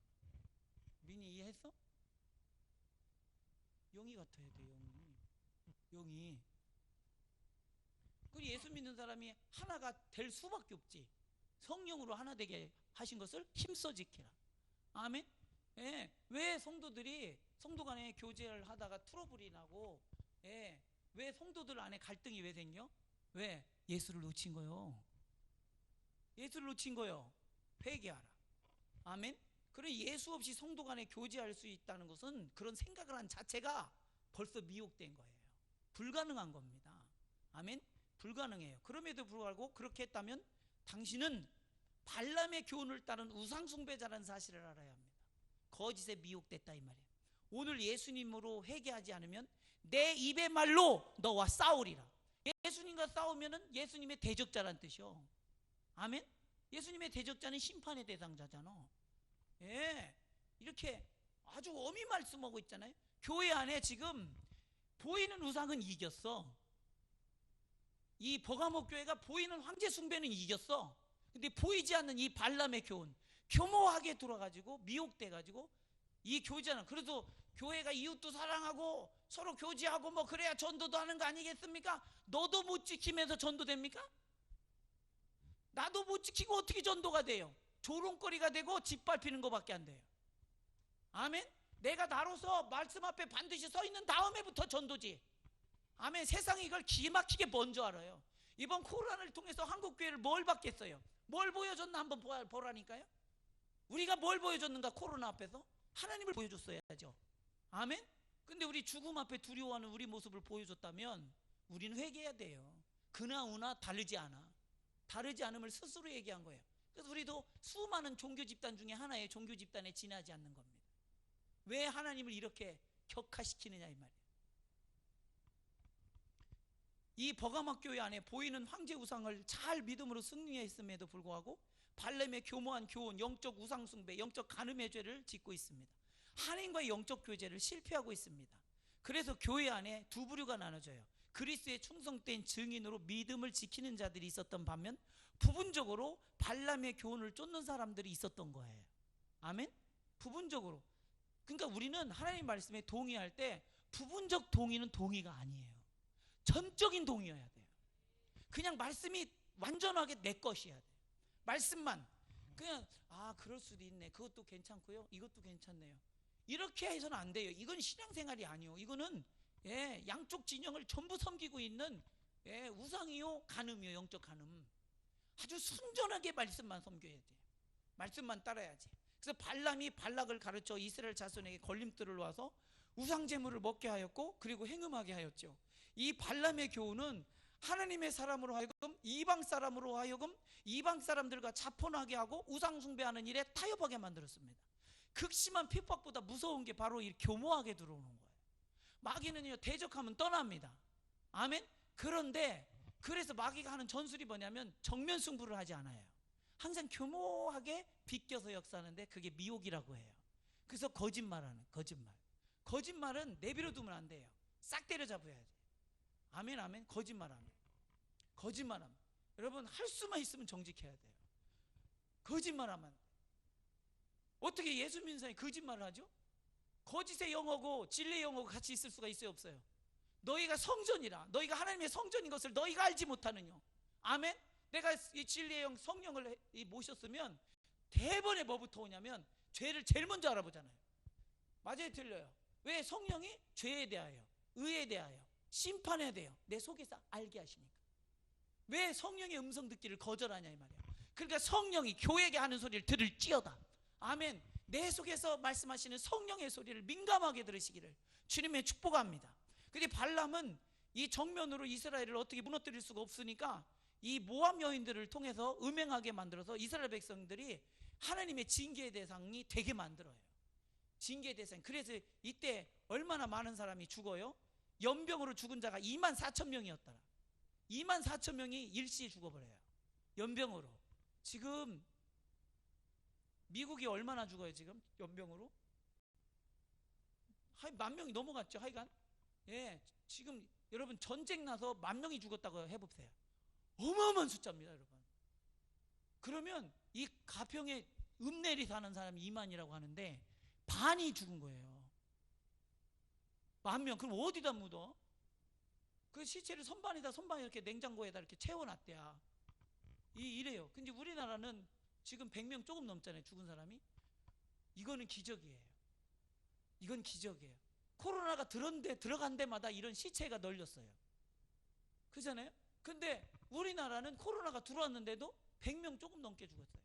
민이 이해했어? 영이 같아야 돼. 영이. 그 예수 믿는 사람이 하나가 될 수밖에 없지. 성령으로 하나 되게 하신 것을 힘써 지키라. 아멘. 예. 왜 성도들이 성도 간에 교제를 하다가 트러블이 나고, 예. 왜 성도들 안에 갈등이 왜 생겨? 왜? 예수를 놓친 거요. 예수를 놓친 거요. 회개하라. 아멘. 그래, 예수 없이 성도 간에 교제할 수 있다는 것은 그런 생각을 한 자체가 벌써 미혹된 거예요. 불가능한 겁니다. 아멘. 불가능해요. 그럼에도 불구하고 그렇게 했다면 당신은 발람의 교훈을 따른 우상숭배자라는 사실을 알아야 합니다. 거짓에 미혹됐다 이 말이에요. 오늘 예수님으로 회개하지 않으면 내 입의 말로 너와 싸우리라. 예수님과 싸우면은 예수님의 대적자란 뜻이요. 아멘. 예수님의 대적자는 심판의 대상자잖아. 예, 이렇게 아주 엄히 말씀하고 있잖아요. 교회 안에 지금 보이는 우상은 이겼어. 이 버가모 교회가 보이는 황제 숭배는 이겼어. 근데 보이지 않는 이 발람의 교훈, 교모하게 돌아가지고 미혹돼가지고 이 교제는, 그래서 교회가 이웃도 사랑하고 서로 교제하고 뭐 그래야 전도도 하는 거 아니겠습니까? 너도 못 지키면서 전도됩니까? 나도 못 지키고 어떻게 전도가 돼요? 조롱거리가 되고 짓밟히는 것밖에 안 돼요. 아멘. 내가 나로서 말씀 앞에 반드시 서 있는 다음에부터 전도지. 아멘. 세상이 이걸 기가 막히게 먼저 알아요. 이번 코로나를 통해서 한국교회를 뭘 받겠어요? 뭘 보여줬나 한번 보라니까요. 우리가 뭘 보여줬는가? 코로나 앞에서 하나님을 보여줬어야죠. 아멘. 근데 우리 죽음 앞에 두려워하는 우리 모습을 보여줬다면 우리는 회개해야 돼요. 그나우나 다르지 않아. 다르지 않음을 스스로 얘기한 거예요. 그래서 우리도 수많은 종교 집단 중에 하나의 종교 집단에 지나지 않는 겁니다. 왜 하나님을 이렇게 격화시키느냐 이 말이에요. 이 버가막 교회 안에 보이는 황제 우상을 잘 믿음으로 승리했음에도 불구하고 발람의 교모한 교훈, 영적 우상 숭배, 영적 간음의 죄를 짓고 있습니다. 하나님과의 영적 교제를 실패하고 있습니다. 그래서 교회 안에 두 부류가 나눠져요. 그리스도의 충성된 증인으로 믿음을 지키는 자들이 있었던 반면 부분적으로 발람의 교훈을 쫓는 사람들이 있었던 거예요. 아멘? 부분적으로. 그러니까 우리는 하나님 말씀에 동의할 때 부분적 동의는 동의가 아니에요. 전적인 동의여야 돼요. 그냥 말씀이 완전하게 내 것이어야 돼요. 말씀만 그냥 그럴 수도 있네, 그것도 괜찮고요, 이것도 괜찮네요, 이렇게 해서는 안 돼요. 이건 신앙생활이 아니요. 이거는 양쪽 진영을 전부 섬기고 있는 우상이요 간음이요, 영적 간음. 아주 순전하게 말씀만 섬겨야 돼요. 말씀만 따라야지. 그래서 발람이 발락을 가르쳐 이스라엘 자손에게 걸림돌을 놔서 우상 제물을 먹게 하였고 그리고 행음하게 하였죠. 이 발람의 교훈은 하나님의 사람으로 하여금 이방 사람으로 하여금 이방 사람들과 자폰하게 하고 우상 숭배하는 일에 타협하게 만들었습니다. 극심한 핍박보다 무서운 게 바로 이 교모하게 들어오는 거예요. 마귀는요, 대적하면 떠납니다. 아멘. 그런데 그래서 마귀가 하는 전술이 뭐냐면 정면 승부를 하지 않아요. 항상 교모하게 비껴서 역사하는데 그게 미혹이라고 해요. 그래서 거짓말하는 거짓말은 내버려 두면 안 돼요. 싹 때려잡아야 돼요. 아멘 아멘. 거짓말하면 여러분 할 수만 있으면 정직해야 돼요. 거짓말하면 어떻게 예수 믿는 사람이 거짓말을 하죠? 거짓의 영하고 진리의 영하고 같이 있을 수가 있어요, 없어요? 너희가 성전이라, 너희가 하나님의 성전인 것을 너희가 알지 못하느냐. 아멘. 내가 이 진리의 영 성령을 모셨으면 대번에 뭐부터 오냐면 죄를 제일 먼저 알아보잖아요. 맞아요, 틀려요? 왜? 성령이 죄에 대하여, 의에 대하여, 심판에 대하여 내 속에서 알게 하시니까. 왜 성령의 음성 듣기를 거절하냐 이 말이야. 그러니까 성령이 교회에게 하는 소리를 들을지어다. 아멘. 내 속에서 말씀하시는 성령의 소리를 민감하게 들으시기를 주님의 축복합니다. 근데 발람은 이 정면으로 이스라엘을 어떻게 무너뜨릴 수가 없으니까 이 모압 여인들을 통해서 음행하게 만들어서 이스라엘 백성들이 하나님의 징계의 대상이 되게 만들어요. 징계의 대상. 그래서 이때 얼마나 많은 사람이 죽어요? 연병으로 죽은 자가 24,000명이었더라. 24,000명이 일시에 죽어버려요. 연병으로. 지금 미국이 얼마나 죽어요 지금 연병으로? 10,000명이 넘어갔죠 하여간. 지금 여러분 전쟁 나서 10,000명이 죽었다고 해보세요. 어마어마한 숫자입니다 여러분. 그러면 이 가평에 읍내리 사는 사람이 2만이라고 하는데 반이 죽은 거예요. 10,000명. 그럼 어디다 묻어? 그 시체를 선반에다 이렇게 냉장고에다 이렇게 채워놨대야. 이래요. 근데 우리나라는 지금 100명 조금 넘잖아요 죽은 사람이. 이거는 기적이에요. 이건 기적이에요. 코로나가 들어간 데마다 이런 시체가 널렸어요. 그잖아요. 근데 우리나라는 코로나가 들어왔는데도 100명 조금 넘게 죽었어요.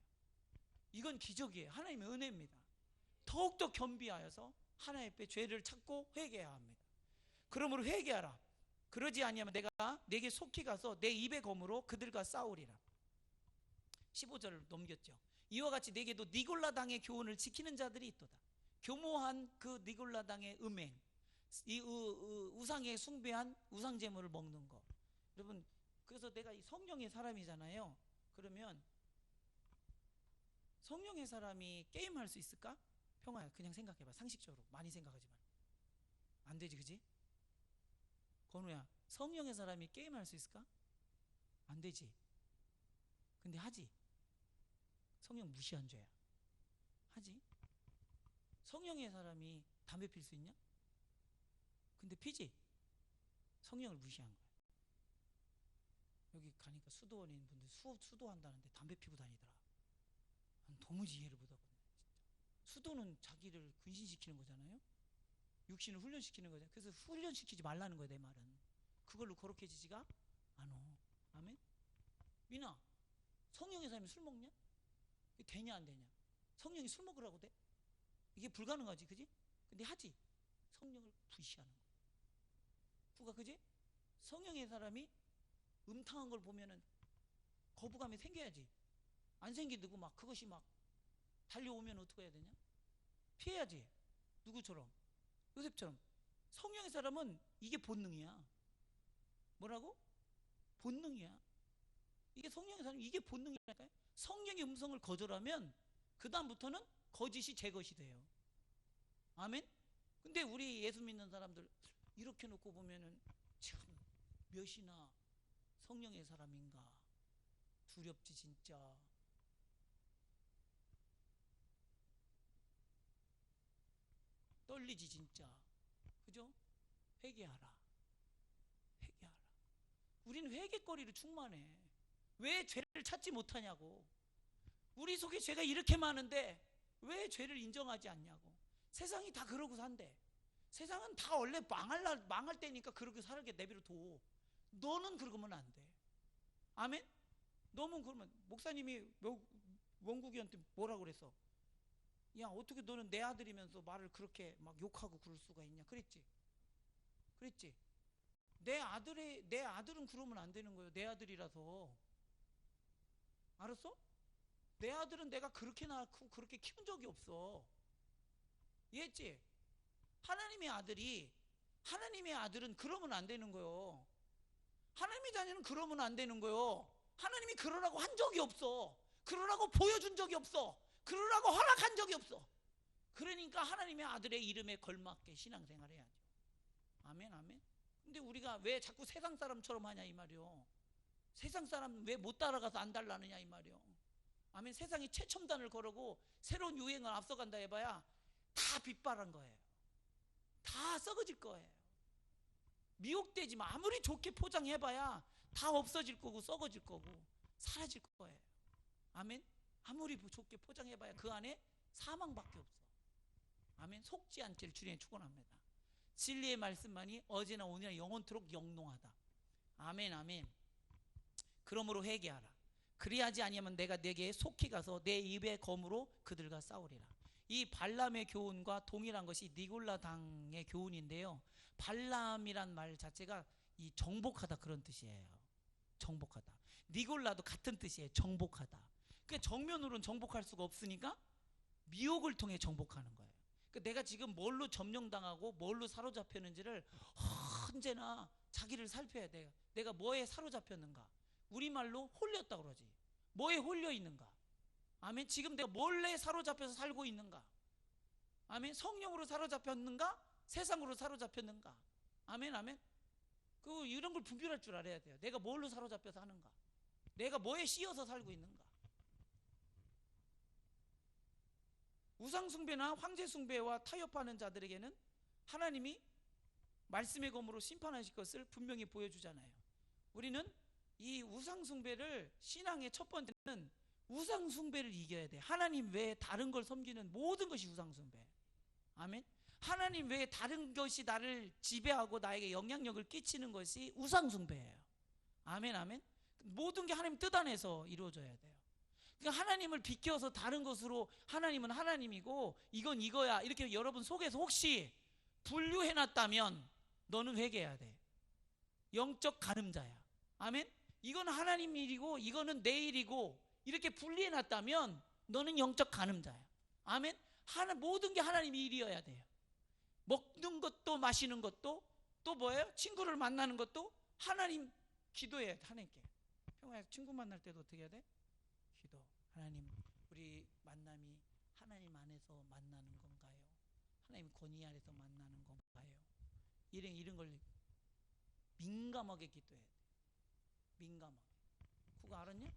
이건 기적이에요. 하나님의 은혜입니다. 더욱더 겸비하여서 하나님 앞에 죄를 찾고 회개해야 합니다. 그러므로 회개하라. 그러지 아니하면 내가 내게 속히 가서 내 입의 검으로 그들과 싸우리라. 15절을 넘겼죠. 이와 같이 내게도 니골라당의 교훈을 지키는 자들이 있도다. 교모한 그 니골라당의 음행, 이 우상에 숭배한 우상 제물을 먹는 거. 여러분, 그래서 내가 이 성령의 사람이잖아요. 그러면 성령의 사람이 게임할 수 있을까? 평화야, 그냥 생각해봐. 상식적으로 많이 생각하지 마. 안 되지, 그지? 건우야, 성령의 사람이 게임할 수 있을까? 안 되지. 근데 하지. 성령 무시한 죄야. 하지. 성령의 사람이 담배 필 수 있냐? 근데 피지. 성령을 무시한 거야. 여기 가니까 수도원에 있는 분들 수도한다는데 담배 피고 다니더라. 난 도무지 이해를 못하거든요. 수도는 자기를 근신시키는 거잖아요. 육신을 훈련시키는 거잖아요. 그래서 훈련시키지 말라는 거야 내 말은. 그걸로 거룩해지지가 않아. 아멘? 민아, 성령의 사람이 술 먹냐? 이게 되냐 안 되냐? 성령이 술 먹으라고 돼? 이게 불가능하지, 그지? 근데 하지. 성령을 부시하는 거야. 후가, 그지? 성령의 사람이 음탕한 걸 보면은 거부감이 생겨야지. 안 생기고 막 그것이 막 달려오면 어떻게 해야 되냐? 피해야지. 누구처럼? 요셉처럼. 성령의 사람은 이게 본능이야. 뭐라고? 본능이야. 이게 성령의 사람, 이게 본능이라니까요. 성령의 음성을 거절하면 그 다음부터는 거짓이 제 것이 돼요. 아멘. 근데 우리 예수 믿는 사람들 이렇게 놓고 보면은 참 몇이나 성령의 사람인가. 두렵지 진짜. 떨리지 진짜. 그죠? 회개하라. 회개하라. 우리는 회개거리로 충만해. 왜 죄를 찾지 못하냐고. 우리 속에 죄가 이렇게 많은데 왜 죄를 인정하지 않냐고. 세상이 다 그러고 산대. 세상은 다 원래 망할 때니까 그렇게 살게 내버려 둬. 너는 그러면 안 돼. 아멘? 너는 그러면 목사님이 원국이한테 뭐라고 그랬어? 야, 어떻게 너는 내 아들이면서 말을 그렇게 막 욕하고 그럴 수가 있냐? 그랬지? 그랬지? 내 아들은 그러면 안 되는 거예요. 내 아들이라서. 알았어? 내 아들은 내가 그렇게 낳고 그렇게 키운 적이 없어. 이해했지? 하나님의 아들은 그러면 안 되는 거예요. 하나님의 자녀는 그러면 안 되는 거예요. 하나님이 그러라고 한 적이 없어. 그러라고 보여준 적이 없어. 그러라고 허락한 적이 없어. 그러니까 하나님의 아들의 이름에 걸맞게 신앙생활 해야죠. 아멘, 아멘. 근데 우리가 왜 자꾸 세상 사람처럼 하냐 이 말이요. 세상 사람 왜 못 따라가서 안 달라느냐 이 말이요. 아멘. 세상이 최첨단을 거르고 새로운 유행을 앞서간다 해봐야 다 빗발한 거예요. 다 썩어질 거예요. 미혹되지 마. 아무리 좋게 포장해봐야 다 없어질 거고 썩어질 거고 사라질 거예요. 아멘. 아무리 좋게 포장해봐야 그 안에 사망밖에 없어. 아멘. 속지 않기를 주님의 축원합니다. 진리의 말씀만이 어제나 오늘나 영원토록 영롱하다. 아멘, 아멘. 그러므로 회개하라. 그리하지 아니하면 내가 네게 속히 가서 내 입의 검으로 그들과 싸우리라. 이 발람의 교훈과 동일한 것이 니골라 당의 교훈인데요. 발람이란 말 자체가 이 정복하다 그런 뜻이에요. 정복하다. 니골라도 같은 뜻이에요. 정복하다. 그 정면으로는 정복할 수가 없으니까 미혹을 통해 정복하는 거예요. 그러니까 내가 지금 뭘로 점령당하고 뭘로 사로잡혔는지를 언제나 자기를 살펴야 돼요. 내가 뭐에 사로잡혔는가. 우리말로 홀렸다 그러지. 뭐에 홀려 있는가. 아멘. 지금 내가 뭘에 사로잡혀서 살고 있는가. 아멘. 성령으로 사로잡혔는가 세상으로 사로잡혔는가. 아멘, 아멘. 이런 걸 분별할 줄 알아야 돼요. 내가 뭘로 사로잡혀서 하는가. 내가 뭐에 씌어서 살고 있는가. 우상숭배나 황제숭배와 타협하는 자들에게는 하나님이 말씀의 검으로 심판하실 것을 분명히 보여주잖아요. 우리는 이 우상숭배를, 신앙의 첫 번째는 우상숭배를 이겨야 돼. 하나님 외에 다른 걸 섬기는 모든 것이 우상숭배. 아멘. 하나님 외에 다른 것이 나를 지배하고 나에게 영향력을 끼치는 것이 우상숭배예요. 아멘, 아멘. 모든 게 하나님 뜻 안에서 이루어져야 돼요. 그러니까 하나님을 비켜서 다른 것으로 하나님은 하나님이고 이건 이거야 이렇게 여러분 속에서 혹시 분류해놨다면 너는 회개해야 돼. 영적 간음자야. 아멘. 이건 하나님 일이고 이거는 내 일이고 이렇게 분리해놨다면 너는 영적 간음자야. 아멘. 모든 게 하나님 일이어야 돼요. 먹는 것도 마시는 것도 또 뭐예요? 친구를 만나는 것도 하나님 기도해야 돼. 하나님께. 형아, 친구 만날 때도 어떻게 해야 돼? 기도. 하나님, 우리 만남이 하나님 안에서 만나는 건가요? 하나님 권위 아래서 만나는 건가요? 이런 걸 민감하게 기도해야 돼. 민감하게. 그거 알았냐?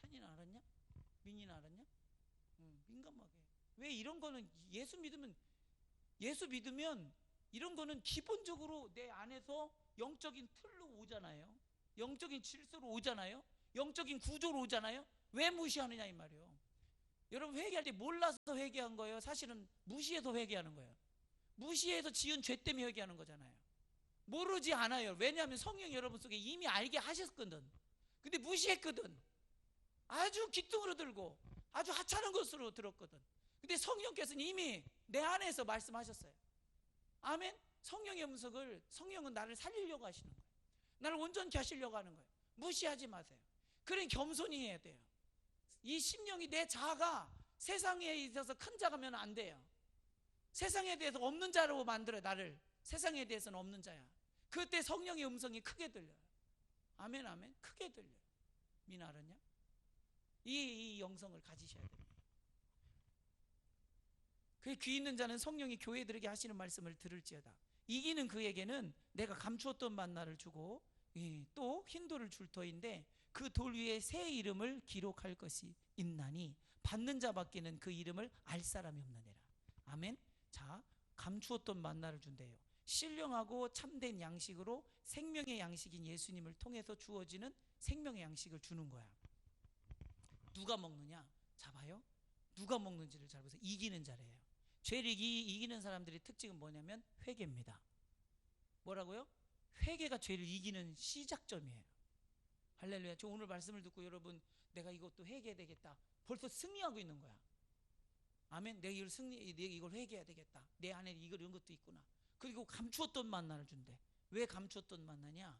찬이는 알았냐? 민이는 알았냐? 민감하게. 왜 이런 거는 예수 믿으면 이런 거는 기본적으로 내 안에서 영적인 틀로 오잖아요. 영적인 질서로 오잖아요. 영적인 구조로 오잖아요. 왜 무시하느냐 이 말이에요. 여러분 회개할 때 몰라서 회개한 거예요? 사실은 무시해서 회개하는 거예요. 무시해서 지은 죄 때문에 회개하는 거잖아요. 모르지 않아요. 왜냐하면 성령이 여러분 속에 이미 알게 하셨거든. 근데 무시했거든. 아주 기뚱으로 들고 아주 하찮은 것으로 들었거든. 근데 성령께서는 이미 내 안에서 말씀하셨어요. 아멘. 성령의 음성을, 성령은 나를 살리려고 하시는 거예요. 나를 온전케 하시려고 하는 거예요. 무시하지 마세요. 그런 겸손히 해야 돼요. 이 심령이, 내 자아가 세상에 있어서 큰 자가면 안 돼요. 세상에 대해서 없는 자로 만들어요. 나를. 세상에 대해서는 없는 자야. 그때 성령의 음성이 크게 들려요. 아멘 아멘. 크게 들려요. 미나 알았냐? 이 영성을 가지셔야 됩니다. 그 귀 있는 자는 성령이 교회들에게 하시는 말씀을 들을지어다. 이기는 그에게는 내가 감추었던 만나를 주고 또 흰 돌을 줄 터인데 그 돌 위에 새 이름을 기록할 것이 있나니 받는 자밖에는 그 이름을 알 사람이 없느니라. 아멘. 자, 감추었던 만나를 준대요. 신령하고 참된 양식으로 생명의 양식인 예수님을 통해서 주어지는 생명의 양식을 주는 거야. 누가 먹느냐? 자, 봐요. 누가 먹는지를 잘 보세요. 이기는 자래요. 죄를 이기는 사람들의 특징은 뭐냐면 회개입니다. 뭐라고요? 회개가 죄를 이기는 시작점이에요. 할렐루야. 저 오늘 말씀을 듣고 여러분, 내가 이것도 회개해야 되겠다, 벌써 승리하고 있는 거야. 아멘. 내가 이걸 회개해야 되겠다, 내 안에 이런 것도 있구나. 그리고 감추었던 만나를 준대. 왜 감추었던 만나냐?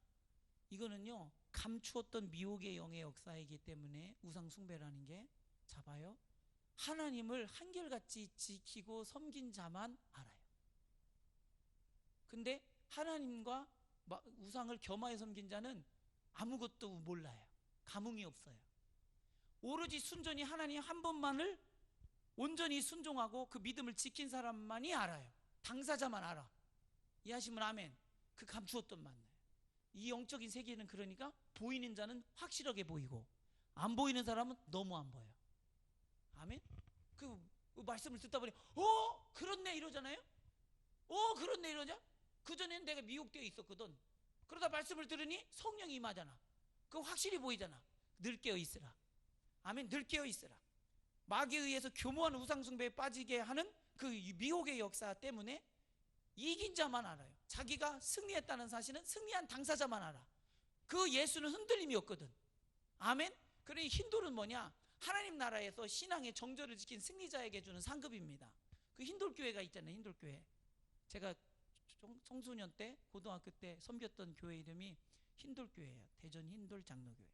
이거는요, 감추었던 미혹의 영의 역사이기 때문에 우상 숭배라는 게, 잡아요, 하나님을 한결같이 지키고 섬긴 자만 알아요. 근데 하나님과 우상을 겸하여 섬긴 자는 아무것도 몰라요. 감흥이 없어요. 오로지 순전히 하나님 한 분만을 온전히 순종하고 그 믿음을 지킨 사람만이 알아요. 당사자만 알아. 이해하시면 아멘. 그 감추었던 만나요. 이 영적인 세계는 그러니까 보이는 자는 확실하게 보이고 안 보이는 사람은 너무 안 보여요. 아멘. 그 말씀을 듣다 보니 그렇네 이러잖아요. 그렇네 이러자. 그전에는 내가 미혹되어 있었거든. 그러다 말씀을 들으니 성령이 임하잖아. 그거 확실히 보이잖아. 늘 깨어 있으라. 아멘. 늘 깨어 있으라. 마귀에 의해서 교묘한 우상숭배에 빠지게 하는 그 미혹의 역사 때문에 이긴 자만 알아요. 자기가 승리했다는 사실은 승리한 당사자만 알아. 그 예수는 흔들림이 없거든. 아멘. 그러니 흰돌은 뭐냐? 하나님 나라에서 신앙의 정절을 지킨 승리자에게 주는 상급입니다. 그 흰돌교회가 있잖아요. 흰돌교회. 제가 청소년 때, 고등학교 때 섬겼던 교회 이름이 흰돌교회예요. 대전 흰돌 장로교회.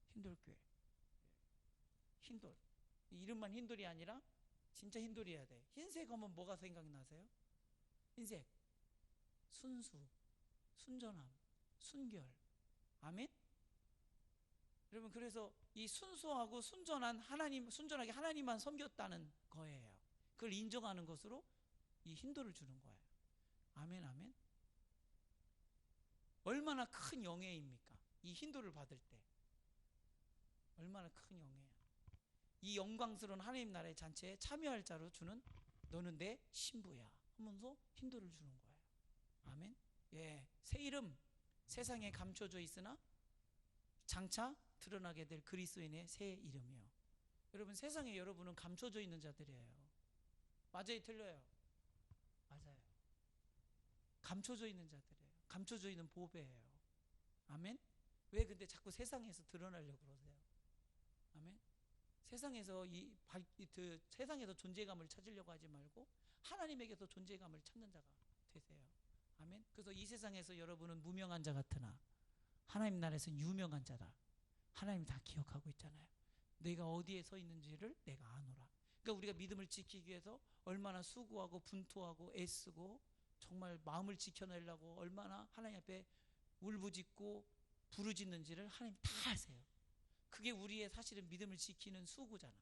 흰돌교회. 흰돌. 이름만 흰돌이 아니라 진짜 흰돌이어야 돼. 흰색 하면 뭐가 생각나세요? 흰색. 순수, 순전함, 순결. 아멘? 여러분, 그래서 이 순수하고 순전하게 하나님만 섬겼다는 거예요. 그걸 인정하는 것으로 이 흰돌을 주는 거예요. 아멘, 아멘. 얼마나 큰 영예입니까? 이 흰돌을 받을 때. 얼마나 큰 영예야. 이 영광스러운 하나님 나라의 잔치에 참여할 자로 주는 너는 내 신부야 하면서 흰돌을 주는 거예요. 아멘. 예, 새 이름, 세상에 감춰져 있으나 장차 드러나게 될 그리스도인의 새 이름이요. 여러분, 세상에 여러분은 감춰져 있는 자들이에요. 맞아요, 틀려요? 맞아요. 감춰져 있는 자들이에요. 감춰져 있는 보배예요. 아멘. 왜 근데 자꾸 세상에서 드러나려고 그러세요? 아멘. 세상에서 세상에서 존재감을 찾으려고 하지 말고 하나님에게서 존재감을 찾는 자가 되세요. 아멘. 그래서 이 세상에서 여러분은 무명한 자 같으나 하나님 나라에서는 유명한 자다. 하나님 다 기억하고 있잖아요. 내가 어디에 서 있는지를 내가 아노라. 그러니까 우리가 믿음을 지키기 위해서 얼마나 수고하고 분투하고 애쓰고 정말 마음을 지켜내려고 얼마나 하나님 앞에 울부짖고 부르짖는지를 하나님 다 아세요. 그게 우리의 사실은 믿음을 지키는 수고잖아.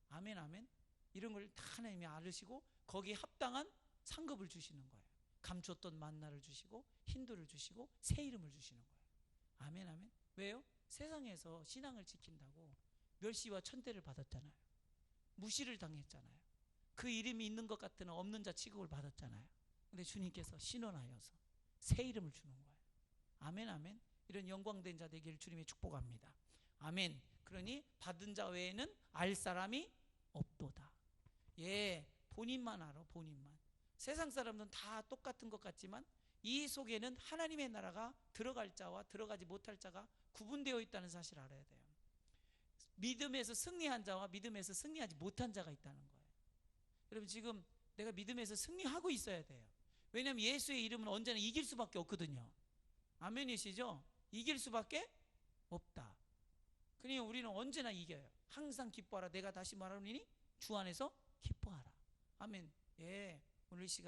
아멘, 아멘. 이런 걸 다 하나님이 알으시고 거기에 합당한 상급을 주시는 거예요. 감췄던 만나를 주시고 흰돌을 주시고 새 이름을 주시는 거예요. 아멘, 아멘. 왜요? 세상에서 신앙을 지킨다고 멸시와 천대를 받았잖아요. 무시를 당했잖아요. 그 이름이 있는 것 같으나 없는 자 취급을 받았잖아요. 근데 주님께서 신원하여서 새 이름을 주는 거예요. 아멘, 아멘. 이런 영광된 자 되기를 주님의 축복합니다. 아멘. 그러니 받은 자 외에는 알 사람이 없도다. 예, 본인만 알아, 본인만. 세상 사람들은 다 똑같은 것 같지만 이 속에는 하나님의 나라가 들어갈 자와 들어가지 못할 자가 구분되어 있다는 사실을 알아야 돼요. 믿음에서 승리한 자와 믿음에서 승리하지 못한 자가 있다는 거예요. 여러분, 지금 내가 믿음에서 승리하고 있어야 돼요. 왜냐하면 예수의 이름은 언제나 이길 수밖에 없거든요. 아멘이시죠? 이길 수밖에 없다. 그러니 우리는 언제나 이겨요. 항상 기뻐하라. 내가 다시 말하노니 주 안에서 기뻐하라. 아멘. 예, 오늘 시간